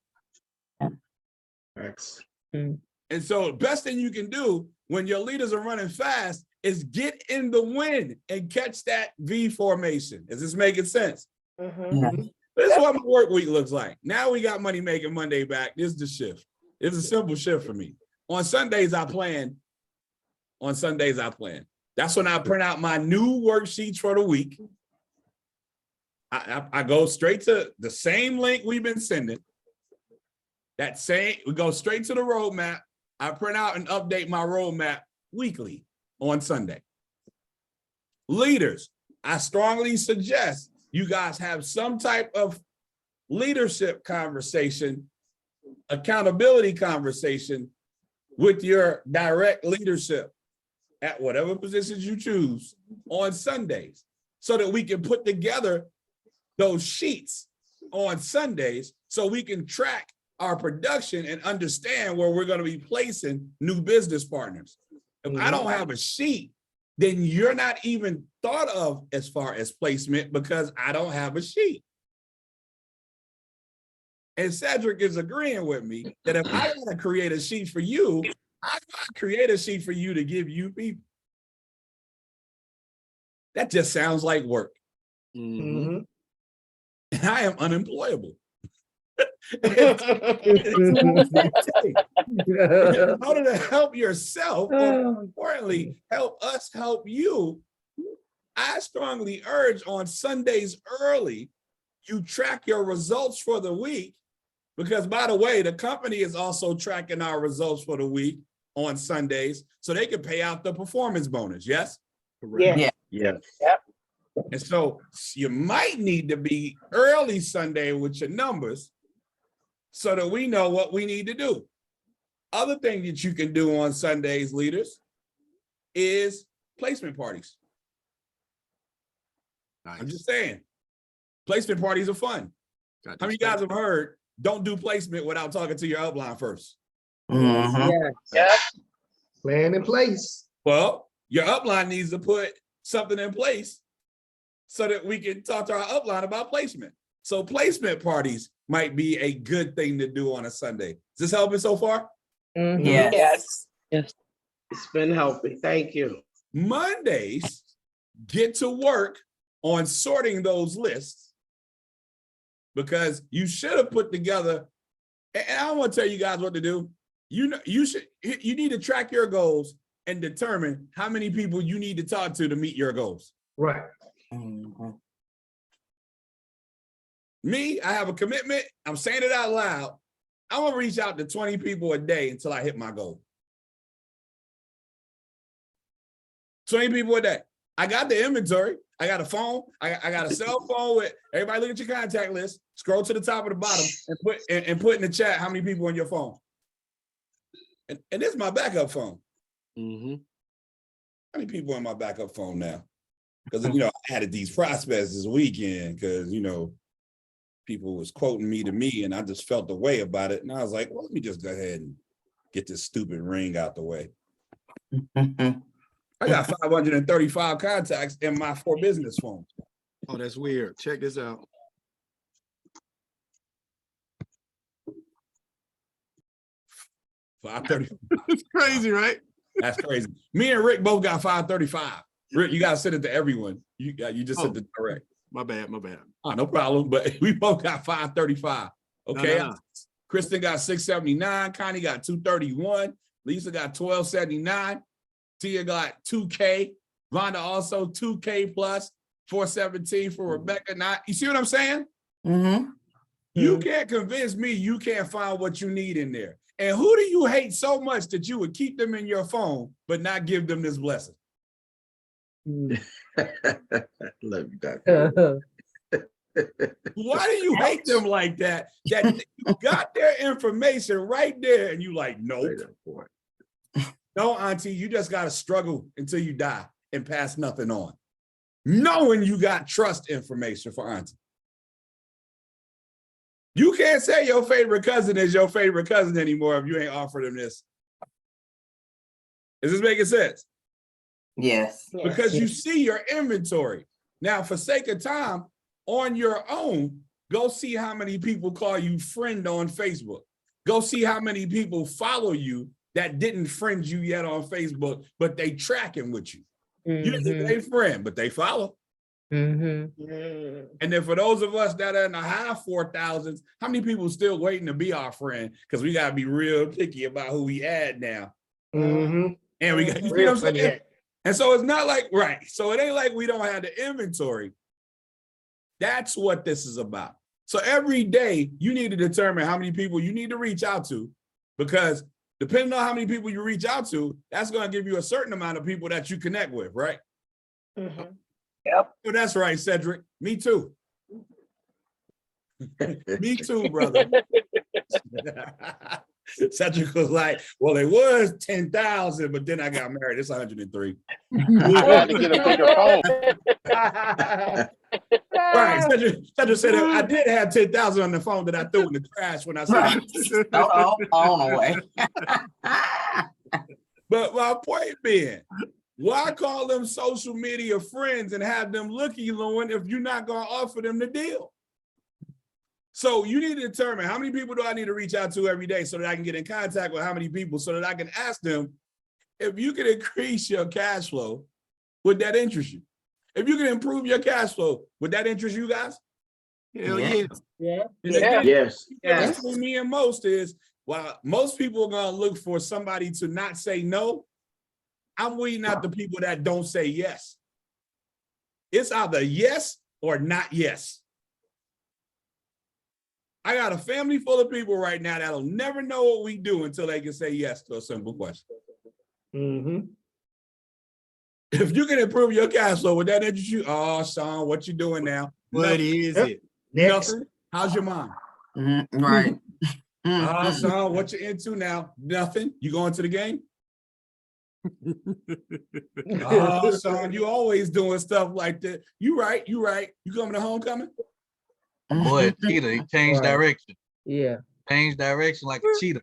[SPEAKER 2] And so the best thing you can do when your leaders are running fast is get in the wind and catch that V formation. Is this making sense? This is what my work week looks like. Now we got Money Making Monday back. This is the shift. It's a simple shift for me. On Sundays, I plan. That's when I print out my new worksheets for the week. I go straight to the same link we've been sending. We go straight to the roadmap. I print out and update my roadmap weekly on Sunday. Leaders, I strongly suggest you guys have some type of leadership conversation, accountability conversation with your direct leadership at whatever positions you choose on Sundays, so that we can put together those sheets on Sundays so we can track our production and understand where we're going to be placing new business partners. If I don't have a sheet then you're not even thought of as far as placement because I don't have a sheet. And Cedric is agreeing with me that if I want to create a sheet for you, I gotta create a sheet for you to give you people. That just sounds like work.
[SPEAKER 3] Mm-hmm.
[SPEAKER 2] And I am unemployable. In order to help yourself, or importantly, help us help you, I strongly urge on Sundays early, you track your results for the week, because by the way, the company is also tracking our results for the week on Sundays so they can pay out the performance bonus, yes?
[SPEAKER 8] Yeah.
[SPEAKER 16] Yeah.
[SPEAKER 8] Yep.
[SPEAKER 2] And so you might need to be early Sunday with your numbers so that we know what we need to do. Other thing that you can do on Sundays, leaders, is placement parties.
[SPEAKER 20] Nice.
[SPEAKER 2] I'm just saying, placement parties are fun. How many of you guys have heard, don't do placement without talking to your upline first?
[SPEAKER 16] Mhm.
[SPEAKER 8] Yep.
[SPEAKER 3] Plan in place.
[SPEAKER 2] Well, your upline needs to put something in place so that we can talk to our upline about placement. So placement parties might be a good thing to do on a Sunday. Is this helping so far?
[SPEAKER 8] Yes.
[SPEAKER 4] It's been helping. Thank you.
[SPEAKER 2] Mondays, get to work on sorting those lists, because you should have put together, and I don't want to tell you guys what to do. You know, you need to track your goals and determine how many people you need to talk to meet your goals.
[SPEAKER 3] Right.
[SPEAKER 2] Me, I have a commitment. I'm saying it out loud. I'm gonna reach out to 20 people a day until I hit my goal. 20 people a day. I got the inventory. I got a phone. I got a cell phone with everybody. Look at your contact list. Scroll to the top of the bottom and put in the chat how many people on your phone. And this is my backup phone. How many people on my backup phone now? Because you know, I added these prospects this weekend because you know, people was quoting me to me, and I just felt the way about it. And I was like, well, let me just go ahead and get this stupid ring out the way. I got 535 contacts in my 4 business phones.
[SPEAKER 20] Oh, that's weird. Check this out. It's crazy, right?
[SPEAKER 2] That's crazy. Me and Rick both got 535. Rick, you gotta send it to everyone. You just sent it direct.
[SPEAKER 20] My bad, my bad.
[SPEAKER 2] Oh, no problem. But we both got 535. Okay.
[SPEAKER 20] No.
[SPEAKER 2] Kristen got 679. Connie got 231. Lisa got 1279. Tia got 2K. Vonda also 2K plus 417 for Rebecca. Now, you see what I'm saying? You can't convince me you can't find what you need in there. And who do you hate so much that you would keep them in your phone, but not give them this blessing?
[SPEAKER 16] Love you, Doctor.
[SPEAKER 2] Why do you hate them like that? That you got their information right there and you like, nope. No, auntie, you just got to struggle until you die and pass nothing on. Knowing you got trust information for auntie. You can't say your favorite cousin is your favorite cousin anymore if you ain't offered them this. Is this making sense?
[SPEAKER 21] Yes.
[SPEAKER 2] Because you see your inventory. Now, for sake of time, on your own, go see how many people call you friend on Facebook. Go see how many people follow you that didn't friend you yet on Facebook, but they tracking with you. Usually they friend, but they follow. And then for those of us that are in the high 4,000s, how many people still waiting to be our friend? Because we got to be real picky about who we add now. And we got, you see what I'm saying? And so it's not like, right. So it ain't like we don't have the inventory. That's what this is about. So every day you need to determine how many people you need to reach out to, because depending on how many people you reach out to, that's going to give you a certain amount of people that you connect with, right?
[SPEAKER 8] Yep.
[SPEAKER 2] Oh, that's right, Cedric. Me too. Me too, brother. Cedric was like, well, it was 10,000, but then I got married. It's 103.
[SPEAKER 18] I had to get a bigger phone.
[SPEAKER 2] Right. Cedric said I did have 10,000 on the phone that I threw in the trash when I said
[SPEAKER 21] on away.
[SPEAKER 2] But my point being, Why call them social media friends and have them look Elon if you're not going to offer them the deal? So you need to determine how many people do I need to reach out to every day so that I can get in contact with how many people so that I can ask them, if you can increase your cash flow, would that interest you? If you can improve your cash flow, would that interest you guys?
[SPEAKER 20] Hell yeah.
[SPEAKER 8] Yeah.
[SPEAKER 2] And again,
[SPEAKER 11] Yes.
[SPEAKER 2] the difference between me and most is, while most people are going to look for somebody to not say no, I'm weeding out the people that don't say yes. It's either yes or not yes. I got a family full of people right now that'll never know what we do until they can say yes to a simple question. If you can improve your cash flow, would that interest you? Oh, Sean, what you doing now?
[SPEAKER 20] What is it?
[SPEAKER 2] Nothing. How's your mom?
[SPEAKER 21] Right.
[SPEAKER 2] Oh, Sean, what you into now? Nothing. You going to the game? Oh, Sean, you always doing stuff like that. You right. You coming to homecoming?
[SPEAKER 14] Boy, cheetah, he changed direction.
[SPEAKER 4] Yeah.
[SPEAKER 14] Changed direction like a cheetah.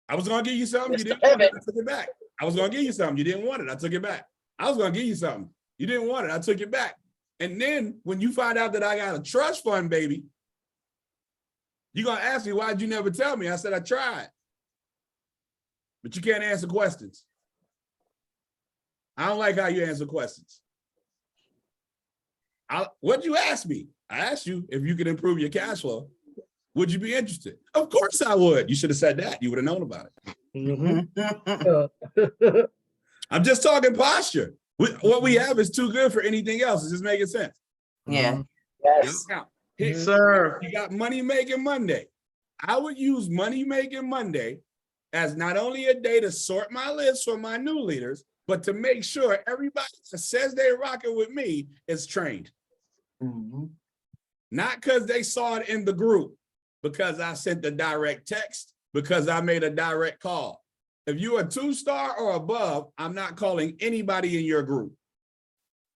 [SPEAKER 2] I was gonna give you something, you didn't want it, I took it back. I was gonna give you something, you didn't want it, I took it back. I was gonna give you something, you didn't want it, I took it back. And then when you find out that I got a trust fund, baby, you're gonna ask me, why'd you never tell me? I said, I tried. But you can't answer questions. I don't like how you answer questions. What'd you ask me? I asked you if you could improve your cash flow. Would you be interested? Of course I would. You should have said that. You would have known about it. I'm just talking posture. What we have is too good for anything else. Is this making sense?
[SPEAKER 21] Yeah.
[SPEAKER 2] Yes.
[SPEAKER 4] Yes, sir.
[SPEAKER 2] You got Money Making Monday. I would use Money Making Monday as not only a day to sort my list for my new leaders, but to make sure everybody that says they're rocking with me is trained. Not because they saw it in the group, because I sent the direct text, because I made a direct call. If you're a 2-star or above, I'm not calling anybody in your group.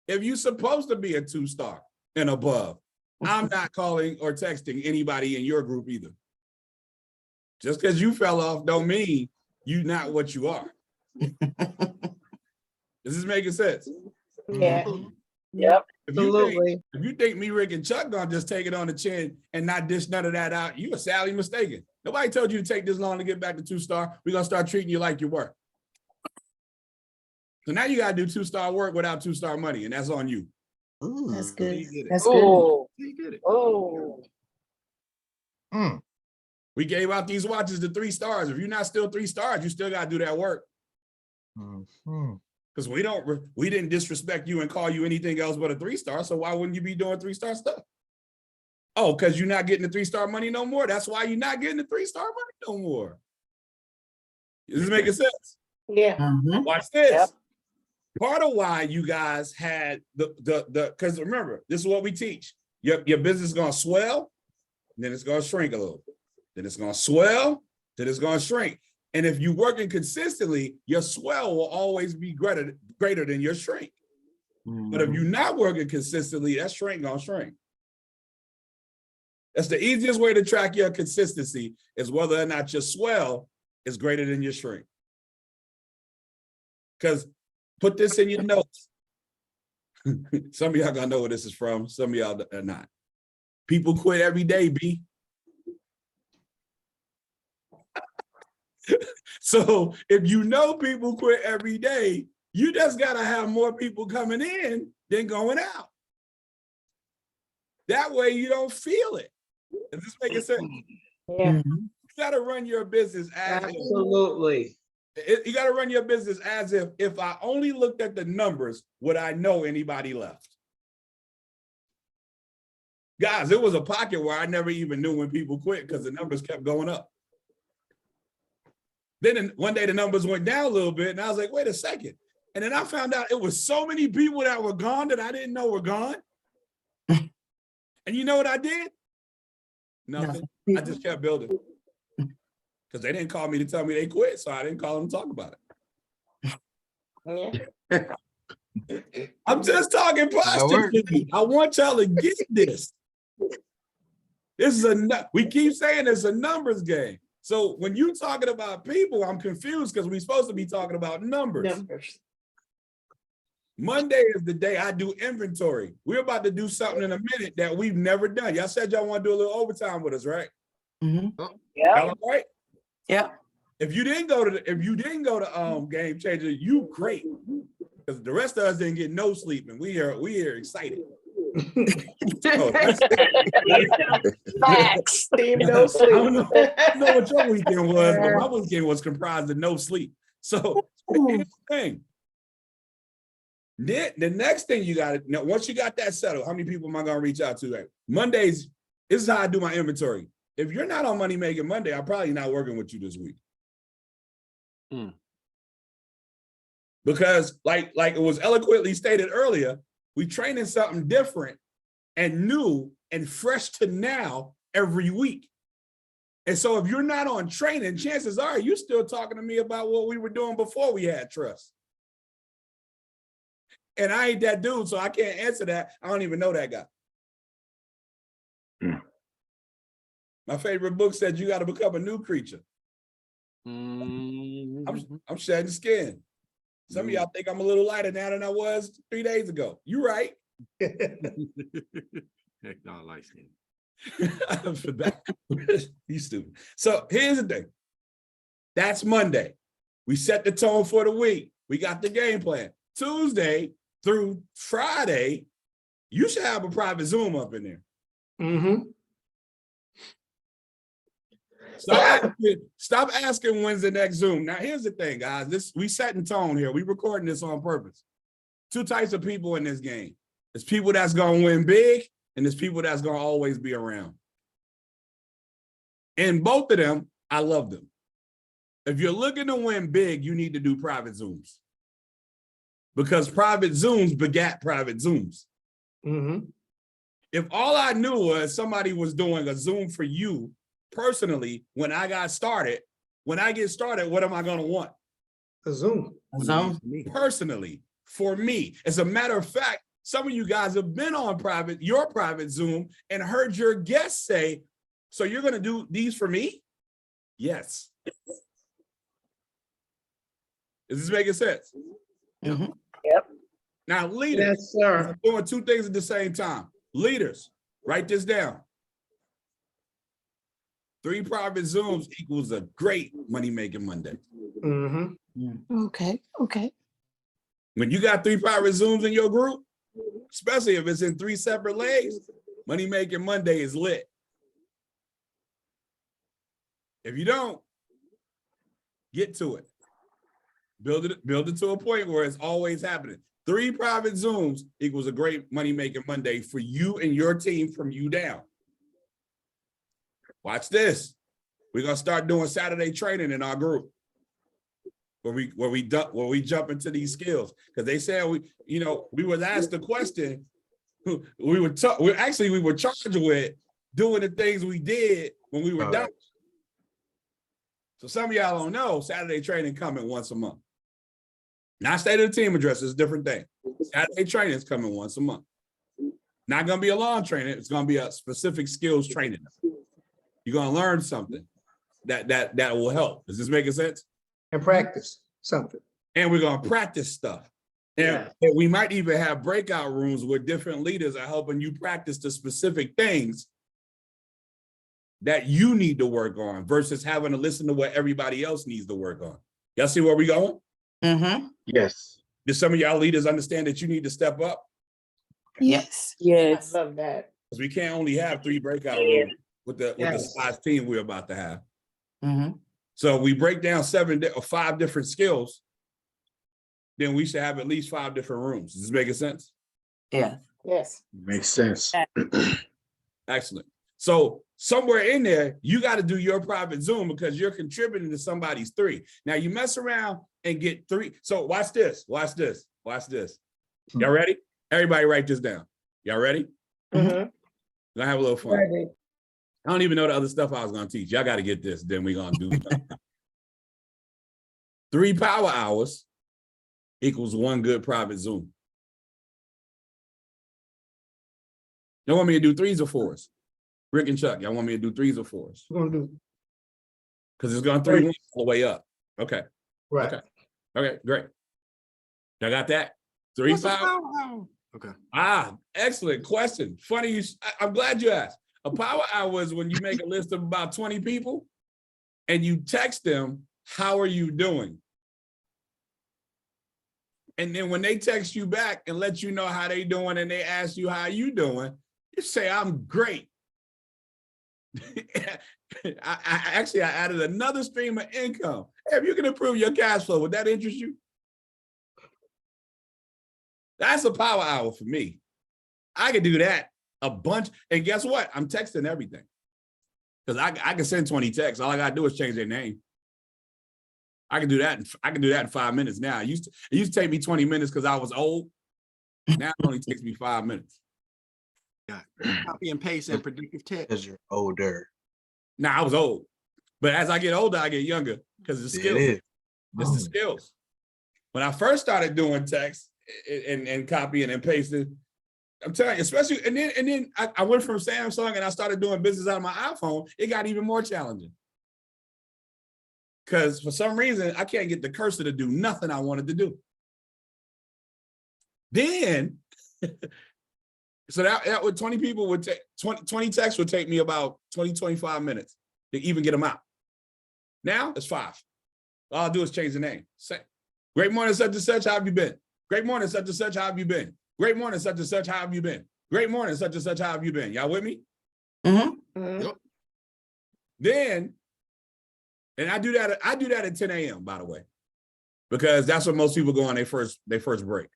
[SPEAKER 2] If you're supposed to be a 2-star and above, I'm not calling or texting anybody in your group either. Just because you fell off don't mean you're not what you are. Is this making sense?
[SPEAKER 8] Yeah. Yep.
[SPEAKER 2] If you think me, Rick, and Chuck gonna just take it on the chin and not dish none of that out, you are sadly mistaken. Nobody told you to take this long to get back to 2-star. We're gonna start treating you like you were. So now you gotta do 2-star work without 2-star money, and that's on you.
[SPEAKER 21] Ooh,
[SPEAKER 15] That's good.
[SPEAKER 21] That's
[SPEAKER 15] good.
[SPEAKER 8] Oh.
[SPEAKER 2] You get it.
[SPEAKER 8] Oh.
[SPEAKER 2] We gave out these watches to 3 stars. If you're not still 3 stars, you still gotta do that work. Because we didn't disrespect you and call you anything else but a 3-star. So why wouldn't you be doing 3-star stuff? Oh, because you're not getting the 3-star money no more. That's why you're not getting the 3-star money no more. Is this making sense?
[SPEAKER 8] Yeah.
[SPEAKER 2] Watch this. Part of why you guys had because remember, this is what we teach. Your business is gonna swell, then it's gonna shrink a little. Then it's gonna swell, then it's gonna shrink. And if you're working consistently, your swell will always be greater than your shrink. But if you're not working consistently, that shrink gonna shrink. That's the easiest way to track your consistency, is whether or not your swell is greater than your shrink. Because put this in your notes. Some of y'all gonna know where this is from. Some of y'all are not. People quit every day, B. So if you know people quit every day, you just gotta have more people coming in than going out. That way you don't feel it. Is this making sense?
[SPEAKER 8] Yeah.
[SPEAKER 2] You gotta run your business as
[SPEAKER 4] Absolutely.
[SPEAKER 2] you gotta run your business as if I only looked at the numbers, would I know anybody left? Guys, it was a pocket where I never even knew when people quit because the numbers kept going up. Then one day the numbers went down a little bit and I was like, wait a second. And then I found out it was so many people that were gone that I didn't know were gone. And you know what I did? Nothing. I just kept building. Because they didn't call me to tell me they quit, so I didn't call them to talk about it.
[SPEAKER 8] Yeah.
[SPEAKER 2] I'm just talking posture. I want y'all to get this. This is we keep saying it's a numbers game. So when you're talking about people, I'm confused because we're supposed to be talking about numbers. Monday is the day I do inventory. We're about to do something in a minute that we've never done. Y'all said y'all want to do a little overtime with us, right? Y'all all right?
[SPEAKER 1] Yeah.
[SPEAKER 2] If you didn't go to Game Changer, you great. Because the rest of us didn't get no sleep, and we are excited.
[SPEAKER 8] Facts. No sleep.
[SPEAKER 2] I don't know what your weekend was, but my weekend was comprised of no sleep. So here's the thing. The next thing you got to, once you got that settled, how many people am I going to reach out to? Like, Mondays, this is how I do my inventory. If you're not on Money Making Monday, I'm probably not working with you this week. Because like it was eloquently stated earlier, we training something different and new and fresh to now every week. And so if you're not on training, chances are you're still talking to me about what we were doing before we had trust. And I ain't that dude, so I can't answer that. I don't even know that guy. My favorite book said you got to become a new creature. I'm shedding skin. Some of y'all think I'm a little lighter now than I was 3 days ago. You right.
[SPEAKER 20] Heck, no, light skin.
[SPEAKER 2] For that. You stupid. So here's the thing. That's Monday. We set the tone for the week. We got the game plan. Tuesday through Friday, you should have a private Zoom up in there. Stop asking when's the next Zoom. Now, here's the thing, guys. We setting tone here. We recording this on purpose. Two types of people in this game. There's people that's going to win big, and there's people that's going to always be around. And both of them, I love them. If you're looking to win big, you need to do private Zooms. Because private Zooms begat private Zooms. If all I knew was somebody was doing a Zoom for you personally, when I get started, what am I going to want?
[SPEAKER 3] A Zoom.
[SPEAKER 2] Personally, for me. As a matter of fact, some of you guys have been on your private Zoom and heard your guests say, so you're going to do these for me? Yes. Is this making sense?
[SPEAKER 8] Yep.
[SPEAKER 2] Now, leaders,
[SPEAKER 8] yes, sir.
[SPEAKER 2] I'm doing two things at the same time. Leaders, write this down. 3 private Zooms equals a great Money Making Monday.
[SPEAKER 15] Okay.
[SPEAKER 2] When you got 3 private Zooms in your group, especially if it's in 3 separate legs, Money Making Monday is lit. If you don't, get to it. Build it to a point where it's always happening. 3 private Zooms equals a great Money Making Monday for you and your team from you down. Watch this. We're gonna start doing Saturday training in our group, where we jump into these skills, because they said we was asked the question. We were charged with doing the things we did when we were done. So some of y'all don't know Saturday training coming once a month. Not state of the team address is a different thing. Saturday training is coming once a month. Not gonna be a long training. It's gonna be a specific skills training. You're gonna learn something that will help. Is this making sense?
[SPEAKER 3] And practice something.
[SPEAKER 2] And we're gonna practice stuff. And we might even have breakout rooms where different leaders are helping you practice the specific things that you need to work on versus having to listen to what everybody else needs to work on. Y'all see where we going?
[SPEAKER 16] Yes.
[SPEAKER 2] Do some of y'all leaders understand that you need to step up?
[SPEAKER 15] Yes.
[SPEAKER 8] I love that.
[SPEAKER 2] Because we can't only have 3 breakout rooms with the size team we're about to have. So we break down 5 different skills, then we should have at least 5 different rooms. Does this make sense?
[SPEAKER 1] Yeah.
[SPEAKER 8] Yes.
[SPEAKER 16] Makes sense.
[SPEAKER 2] Excellent. So somewhere in there, you got to do your private Zoom because you're contributing to somebody's 3. Now you mess around and get 3. So watch this. Y'all ready? Everybody write this down. Y'all ready? Gonna have a little fun.
[SPEAKER 8] Ready.
[SPEAKER 2] I don't even know the other stuff I was gonna teach. Y'all got to get this. Then we're gonna do 3 power hours equals 1 good private Zoom. Y'all want me to do 3s or 4s? Rick and Chuck, y'all want me to do 3s or 4s?
[SPEAKER 3] We're gonna do.
[SPEAKER 2] Because it's going 3 all the way up. Okay.
[SPEAKER 3] Right.
[SPEAKER 2] Okay, great. Y'all got that? 3-5.
[SPEAKER 20] Okay.
[SPEAKER 2] Excellent question. Funny, I'm glad you asked. A power hour is when you make a list of about 20 people and you text them, how are you doing? And then when they text you back and let you know how they doing and they ask you how you doing, you say, I'm great. I added another stream of income. Hey, if you can improve your cash flow, would that interest you? That's a power hour for me. I can do that a bunch. And guess what? I'm texting everything. Because I can send 20 texts. All I gotta do is change their name. I can do that. I can do that in 5 minutes now. It used to take me 20 minutes because I was old. Now it only takes me 5 minutes.
[SPEAKER 20] Yeah. Copy and paste and predictive text.
[SPEAKER 14] Because you're older.
[SPEAKER 2] Now I was old. But as I get older, I get younger because it's the skills. It's the skills. When I first started doing text and copying and pasting, I'm telling you, especially, and then I went from Samsung and I started doing business out of my iPhone, it got even more challenging. Because for some reason, I can't get the cursor to do nothing I wanted to do. Then, so that would 20 people would take, 20 texts would take me about 25 minutes to even get them out. Now it's 5. All I'll do is change the name. Say, great morning, such and such, how have you been? Great morning, such and such, how have you been? Great morning, such and such, how have you been? Great morning, such and such, how have you been? Y'all with me? Yep. Then, and I do that at 10 a.m., by the way, because that's when most people go on their first break.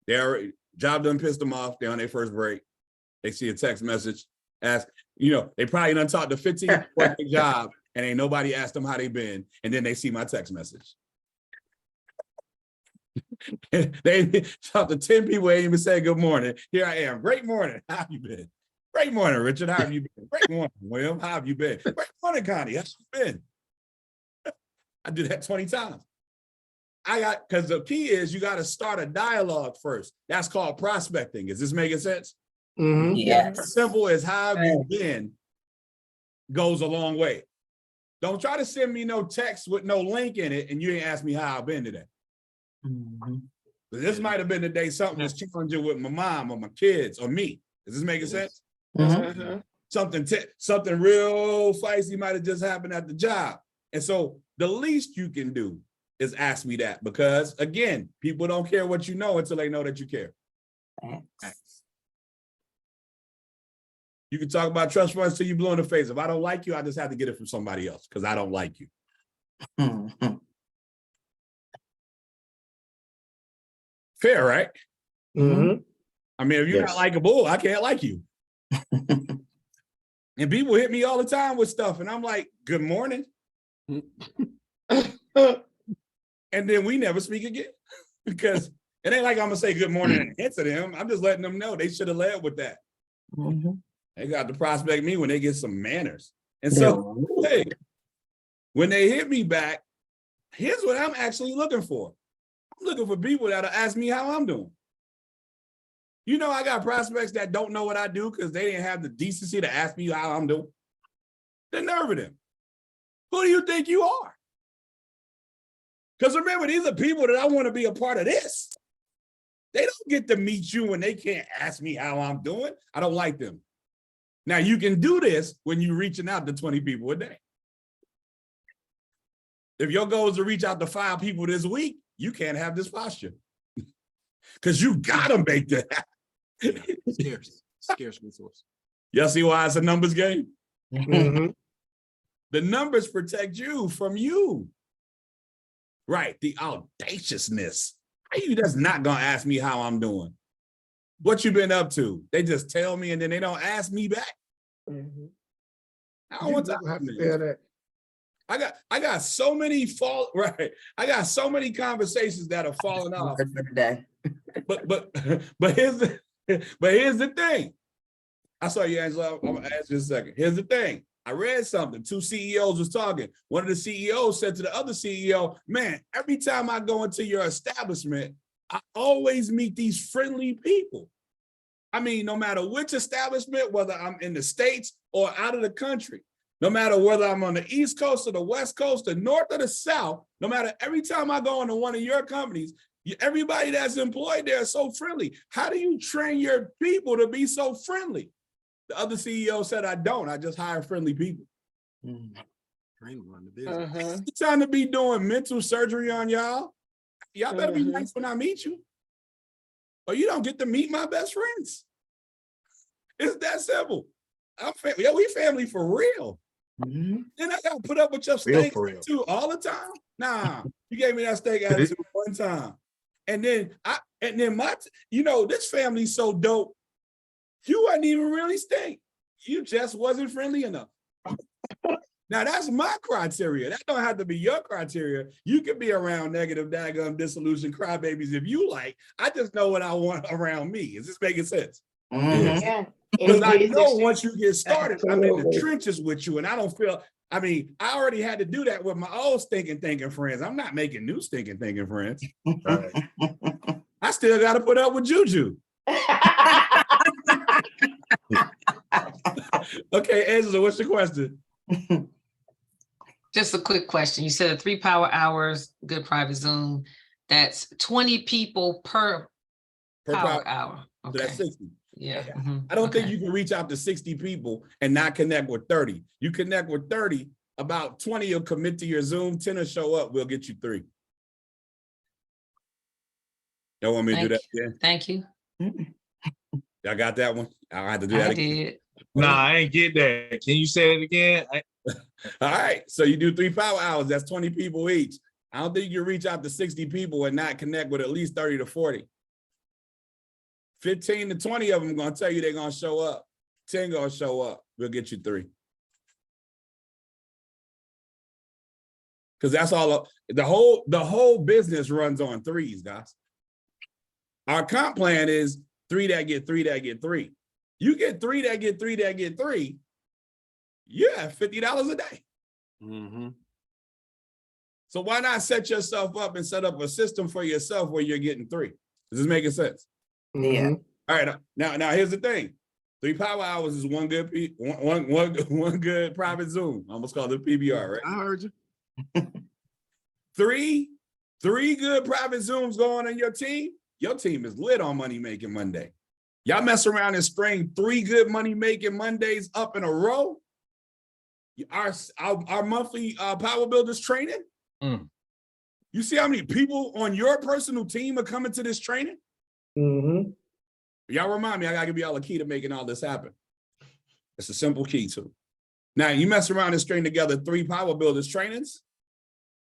[SPEAKER 2] Their job done pissed them off. They're on their first break. They see a text message, ask, they probably done talked to 15 people at their job, and ain't nobody asked them how they been, and then they see my text message. They talked to 10 people, ain't even said good morning. Here I am. Great morning. How have you been? Great morning, Richard. How have you been? Great morning, William. How have you been? Great morning, Connie. How you been? I do that 20 times. Because the key is you got to start a dialogue first. That's called prospecting. Is this making sense?
[SPEAKER 3] Yes.
[SPEAKER 2] Simple as how have you been goes a long way. Don't try to send me no text with no link in it and you ain't ask me how I've been today. This might have been the day something was challenging with my mom or my kids or me. Is this making sense? Something real feisty might have just happened at the job. And so the least you can do is ask me that, because again, people don't care what you know until they know that you care. You can talk about trust funds till you blow in the face. If I don't like you, I just have to get it from somebody else because I don't like you. Fair, right? I mean, if you're not likable, I can't like you. And people hit me all the time with stuff, and I'm like, good morning. And then we never speak again because it ain't like I'm gonna say good morning and answer them. I'm just letting them know they should have led with that. They got to prospect me when they get some manners. And so, hey, when they hit me back, here's what I'm actually looking for. I'm looking for people that'll ask me how I'm doing. I got prospects that don't know what I do because they didn't have the decency to ask me how I'm doing. The nerve of them. Who do you think you are? Because remember, these are people that I want to be a part of this. They don't get to meet you when they can't ask me how I'm doing. I don't like them. Now, you can do this when you're reaching out to 20 people a day. If your goal is to reach out to 5 people this week, you can't have this posture. Because you got to make that happen.
[SPEAKER 20] Scarce resource.
[SPEAKER 2] Y'all see why it's a numbers game? The numbers protect you from you. Right, the audaciousness. How you just not gonna ask me how I'm doing? What you been up to? They just tell me and then they don't ask me back. I don't want to have to feel that. I got so many I got so many conversations that are falling off. But here's the thing. I saw you, Angela. I'm gonna ask you a second. Here's the thing. I read something. 2 CEOs was talking. One of the CEOs said to the other CEO, man, every time I go into your establishment, I always meet these friendly people. I mean, no matter which establishment, whether I'm in the States or out of the country, no matter whether I'm on the East Coast or the West Coast, the North or the South, no matter every time I go into one of your companies, Everybody that's employed there is so friendly. How do you train your people to be so friendly? The other CEO said, I don't. I just hire friendly people. It's time to be doing mental surgery on y'all. Y'all better be nice when I meet you, or you don't get to meet my best friends. It's that simple. We family for real. Then I gotta put up with your steak too all the time. Nah, you gave me that steak attitude one time, and then this family's so dope. You wasn't even really steak. You just wasn't friendly enough. Now that's my criteria. That don't have to be your criteria. You can be around negative, daggum, disillusioned crybabies if you like. I just know what I want around me. Is this making sense?
[SPEAKER 8] Yeah.
[SPEAKER 2] Because I know once you get started, I'm in the trenches with you, and I don't feel. I mean, I already had to do that with my old stinking thinking friends. I'm not making new stinking thinking friends. I still got to put up with Juju. Okay, Angela, what's the question?
[SPEAKER 5] Just a quick question. You said 3 power hours, good private Zoom. That's 20 people per power hour. Okay.
[SPEAKER 2] So that's 60.
[SPEAKER 5] Yeah.
[SPEAKER 2] I don't think you can reach out to 60 people and not connect with 30. You connect with 30, about 20 will commit to your Zoom, 10 will show up, we'll get you 3. Y'all want me to do that again?
[SPEAKER 5] Thank you.
[SPEAKER 2] Y'all got that one? I had to do that again.
[SPEAKER 5] Did.
[SPEAKER 1] Nah, I ain't get that. Can you say it again?
[SPEAKER 2] All right, so you do 3 power hours, that's 20 people each. I don't think you can reach out to 60 people and not connect with at least 30 to 40. 15 to 20 of them gonna tell you they're gonna show up. 10 gonna show up. We'll get you 3. Because that's all the whole business runs on 3s, guys. Our comp plan is 3 that get 3 that get 3. You get 3 that get 3 that get 3, you have $50 a day. So why not set yourself up and set up a system for yourself where you're getting 3? Does this make sense?
[SPEAKER 6] Yeah.
[SPEAKER 2] All right. Now here's the thing. 3 power hours is one good one good private Zoom. I almost called it PBR, right?
[SPEAKER 20] I heard you.
[SPEAKER 2] 3 good private Zooms going on your team is lit on Money Making Monday. Y'all mess around and string 3 good Money Making Mondays up in a row. Our monthly Power Builders training. You see how many people on your personal team are coming to this training? Y'all remind me, I gotta give y'all a key to making all this happen. It's a simple key too. Now you mess around and string together 3 Power Builders trainings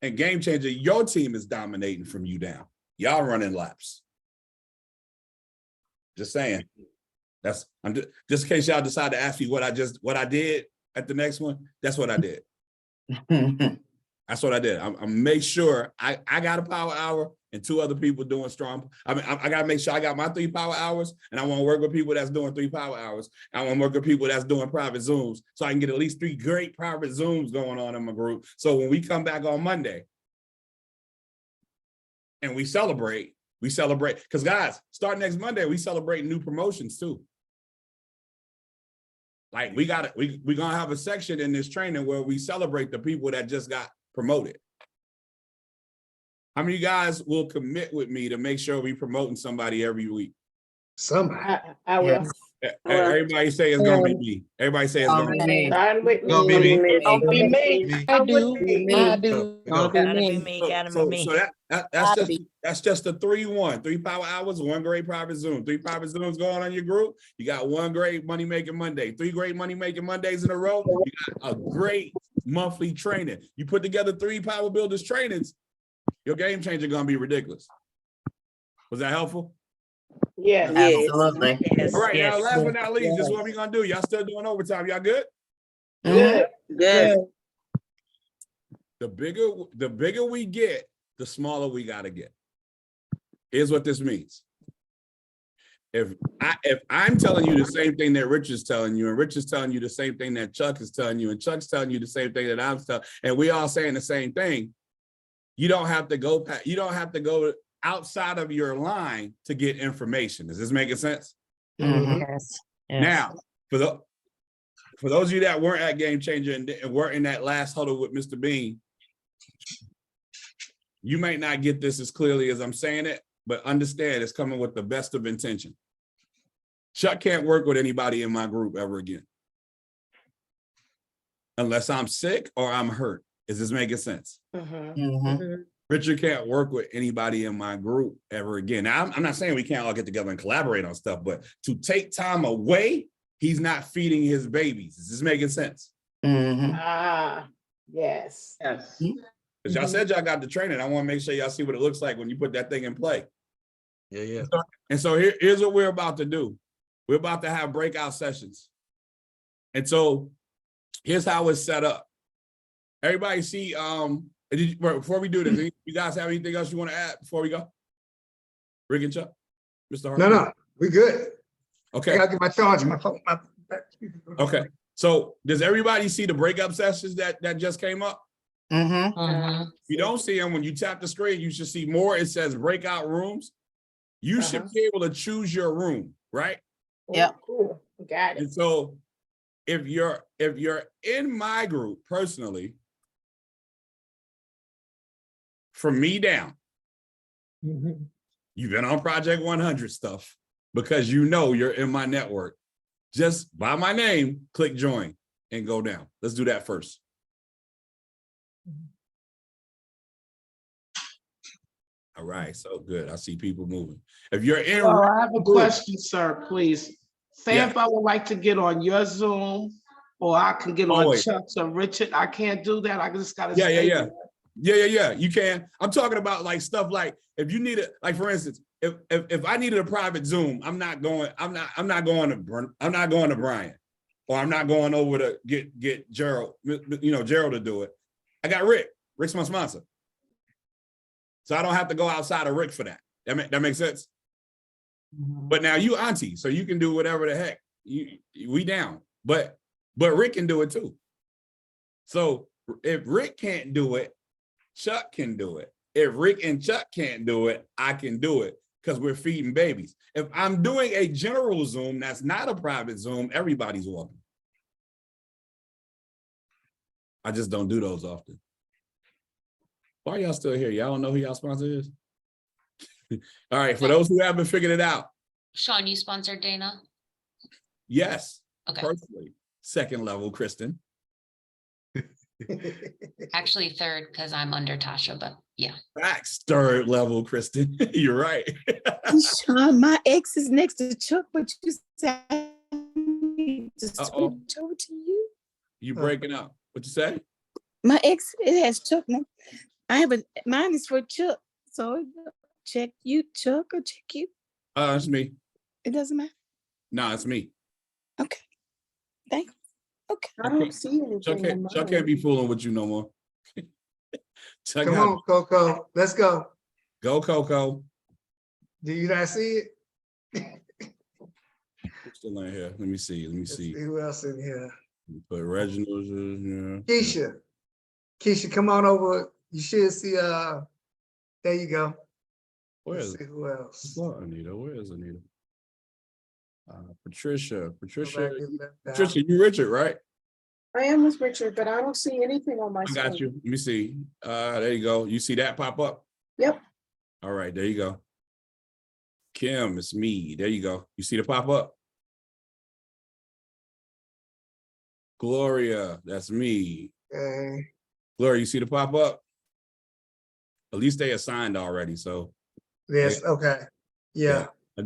[SPEAKER 2] and GameChanger, your team is dominating from you down. Y'all running laps. Just saying. Just in case y'all decide to ask me what I did at the next one, that's what I did. That's what I did. I made sure I got a power hour and 2 other people doing strong. I got to make sure I got my 3 power hours, and I want to work with people that's doing 3 power hours. I want to work with people that's doing private Zooms, so I can get at least 3 great private Zooms going on in my group. So when we come back on Monday and we celebrate, because guys, starting next Monday, we celebrate new promotions too. Like we're gonna have a section in this training where we celebrate the people that just got promoted. How many of you guys will commit with me to make sure we promoting somebody every week?
[SPEAKER 3] Somebody.
[SPEAKER 8] I will.
[SPEAKER 2] Everybody say it's gonna be me. Everybody say it's gonna be me.
[SPEAKER 8] Starting with me.
[SPEAKER 1] Gonna be me.
[SPEAKER 8] Gonna be me.
[SPEAKER 5] I do.
[SPEAKER 12] Gotta be me. Gotta be me.
[SPEAKER 2] So that's just the 3 power hours, 1 great private Zoom. 3 private Zooms going on your group. You got 1 great Money Making Monday, 3 great Money Making Mondays in a row. You got a great monthly training. You put together 3 Power Builders trainings, your GameChanger gonna be ridiculous. Was that helpful?
[SPEAKER 8] Yeah.
[SPEAKER 6] Absolutely.
[SPEAKER 2] All right, now last but not least, this is what we gonna do. Y'all still doing overtime? Y'all good?
[SPEAKER 8] Good.
[SPEAKER 6] Good.
[SPEAKER 2] The bigger we get, the smaller we gotta get. Here's what this means. If I'm telling you the same thing that Rich is telling you, and Rich is telling you the same thing that Chuck is telling you, and Chuck's telling you the same thing that I'm telling, and we all saying the same thing, you don't have to go outside of your line to get information. Does this make sense?
[SPEAKER 6] Yes.
[SPEAKER 2] Now, for those of you that weren't at GameChanger and weren't in that last huddle with Mr. Bean, you might not get this as clearly as I'm saying it, but understand it's coming with the best of intention. Chuck can't work with anybody in my group ever again. Unless I'm sick or I'm hurt. Is this making sense? Richard can't work with anybody in my group ever again. Now, I'm not saying we can't all get together and collaborate on stuff, but to take time away, he's not feeding his babies. Is this making sense?
[SPEAKER 8] Ah, yes.
[SPEAKER 2] Yes. Because y'all said y'all got the training. I want to make sure y'all see what it looks like when you put that thing in play.
[SPEAKER 14] Yeah.
[SPEAKER 2] And so here's what we're about to do. We're about to have breakout sessions. And so here's how it's set up. Everybody see, before we do this, you guys have anything else you want to add before we go? Rick and Chuck? Mr. Hart?
[SPEAKER 3] No, we good.
[SPEAKER 2] Okay.
[SPEAKER 3] I gotta get my charger, my phone.
[SPEAKER 2] Okay. So does everybody see the breakup sessions that just came up? If you don't see them, when you tap the screen, you should see more. It says breakout rooms. You should be able to choose your room, right?
[SPEAKER 8] Yeah. Cool. Got it.
[SPEAKER 2] And so if you're in my group personally, from me down, you've been on Project 100 stuff because you know you're in my network. Just by my name, click join and go down. Let's do that first. All right, so good. I see people moving. If you're in,
[SPEAKER 4] Oh, I have a question, sir, please. Say if I would like to get on your Zoom, or I can get on Chuck's or Richard. I can't do that. I just gotta stay there.
[SPEAKER 2] Yeah. You can. I'm talking about like stuff like if you need it, like for instance, if I needed a private Zoom, I'm not going to Brian, or I'm not going over to get Gerald, Gerald to do it. I got Rick. Rick's my sponsor. So I don't have to go outside of Rick for that. That makes sense. But now you auntie, so you can do whatever the heck. We down. But Rick can do it too. So if Rick can't do it, Chuck can do it. If Rick and Chuck can't do it, I can do it because we're feeding babies. If I'm doing a general Zoom that's not a private Zoom, everybody's welcome. I just don't do those often. Why are y'all still here? Y'all don't know who y'all sponsor is? All right, for those who haven't figured it out.
[SPEAKER 9] Sean, you sponsored Dana?
[SPEAKER 2] Yes,
[SPEAKER 9] okay.
[SPEAKER 2] Personally. Second level, Kristen.
[SPEAKER 9] Actually third, because I'm under Tasha, but yeah.
[SPEAKER 2] Facts, third level, Kristen. You're right.
[SPEAKER 15] Sean, my ex is next to Chuck, but you said I need to switch over to you.
[SPEAKER 2] You breaking up. What you say?
[SPEAKER 15] My ex, it has Chuck now. Mine is for Chuck. So check you, Chuck, or check you.
[SPEAKER 2] It's me.
[SPEAKER 15] It doesn't matter.
[SPEAKER 2] No, it's me.
[SPEAKER 15] Okay. Thanks. Okay.
[SPEAKER 8] I don't see anything.
[SPEAKER 2] Chuck can't be fooling with you no more.
[SPEAKER 3] Come on, Coco. Let's go.
[SPEAKER 2] Go, Coco.
[SPEAKER 3] Do you not see it?
[SPEAKER 2] Still in here. Let me see.
[SPEAKER 3] Let's see who else in here.
[SPEAKER 2] Put Reginald's in here.
[SPEAKER 3] Keisha, come on over. You should see. There you go.
[SPEAKER 2] Let's
[SPEAKER 3] see who else.
[SPEAKER 2] Anita. Where is Anita? Patricia,
[SPEAKER 3] Patricia,
[SPEAKER 2] you Richard, right?
[SPEAKER 8] I am with Richard, but I don't see anything on my screen.
[SPEAKER 2] I got you. Let me see. There you go. You see that pop up?
[SPEAKER 8] Yep.
[SPEAKER 2] All right, there you go. Kim, it's me. There you go. You see the pop up? Gloria, that's me.
[SPEAKER 3] Okay.
[SPEAKER 2] Gloria, you see the pop up? At least they assigned already, so.
[SPEAKER 3] Yes, okay. Yeah.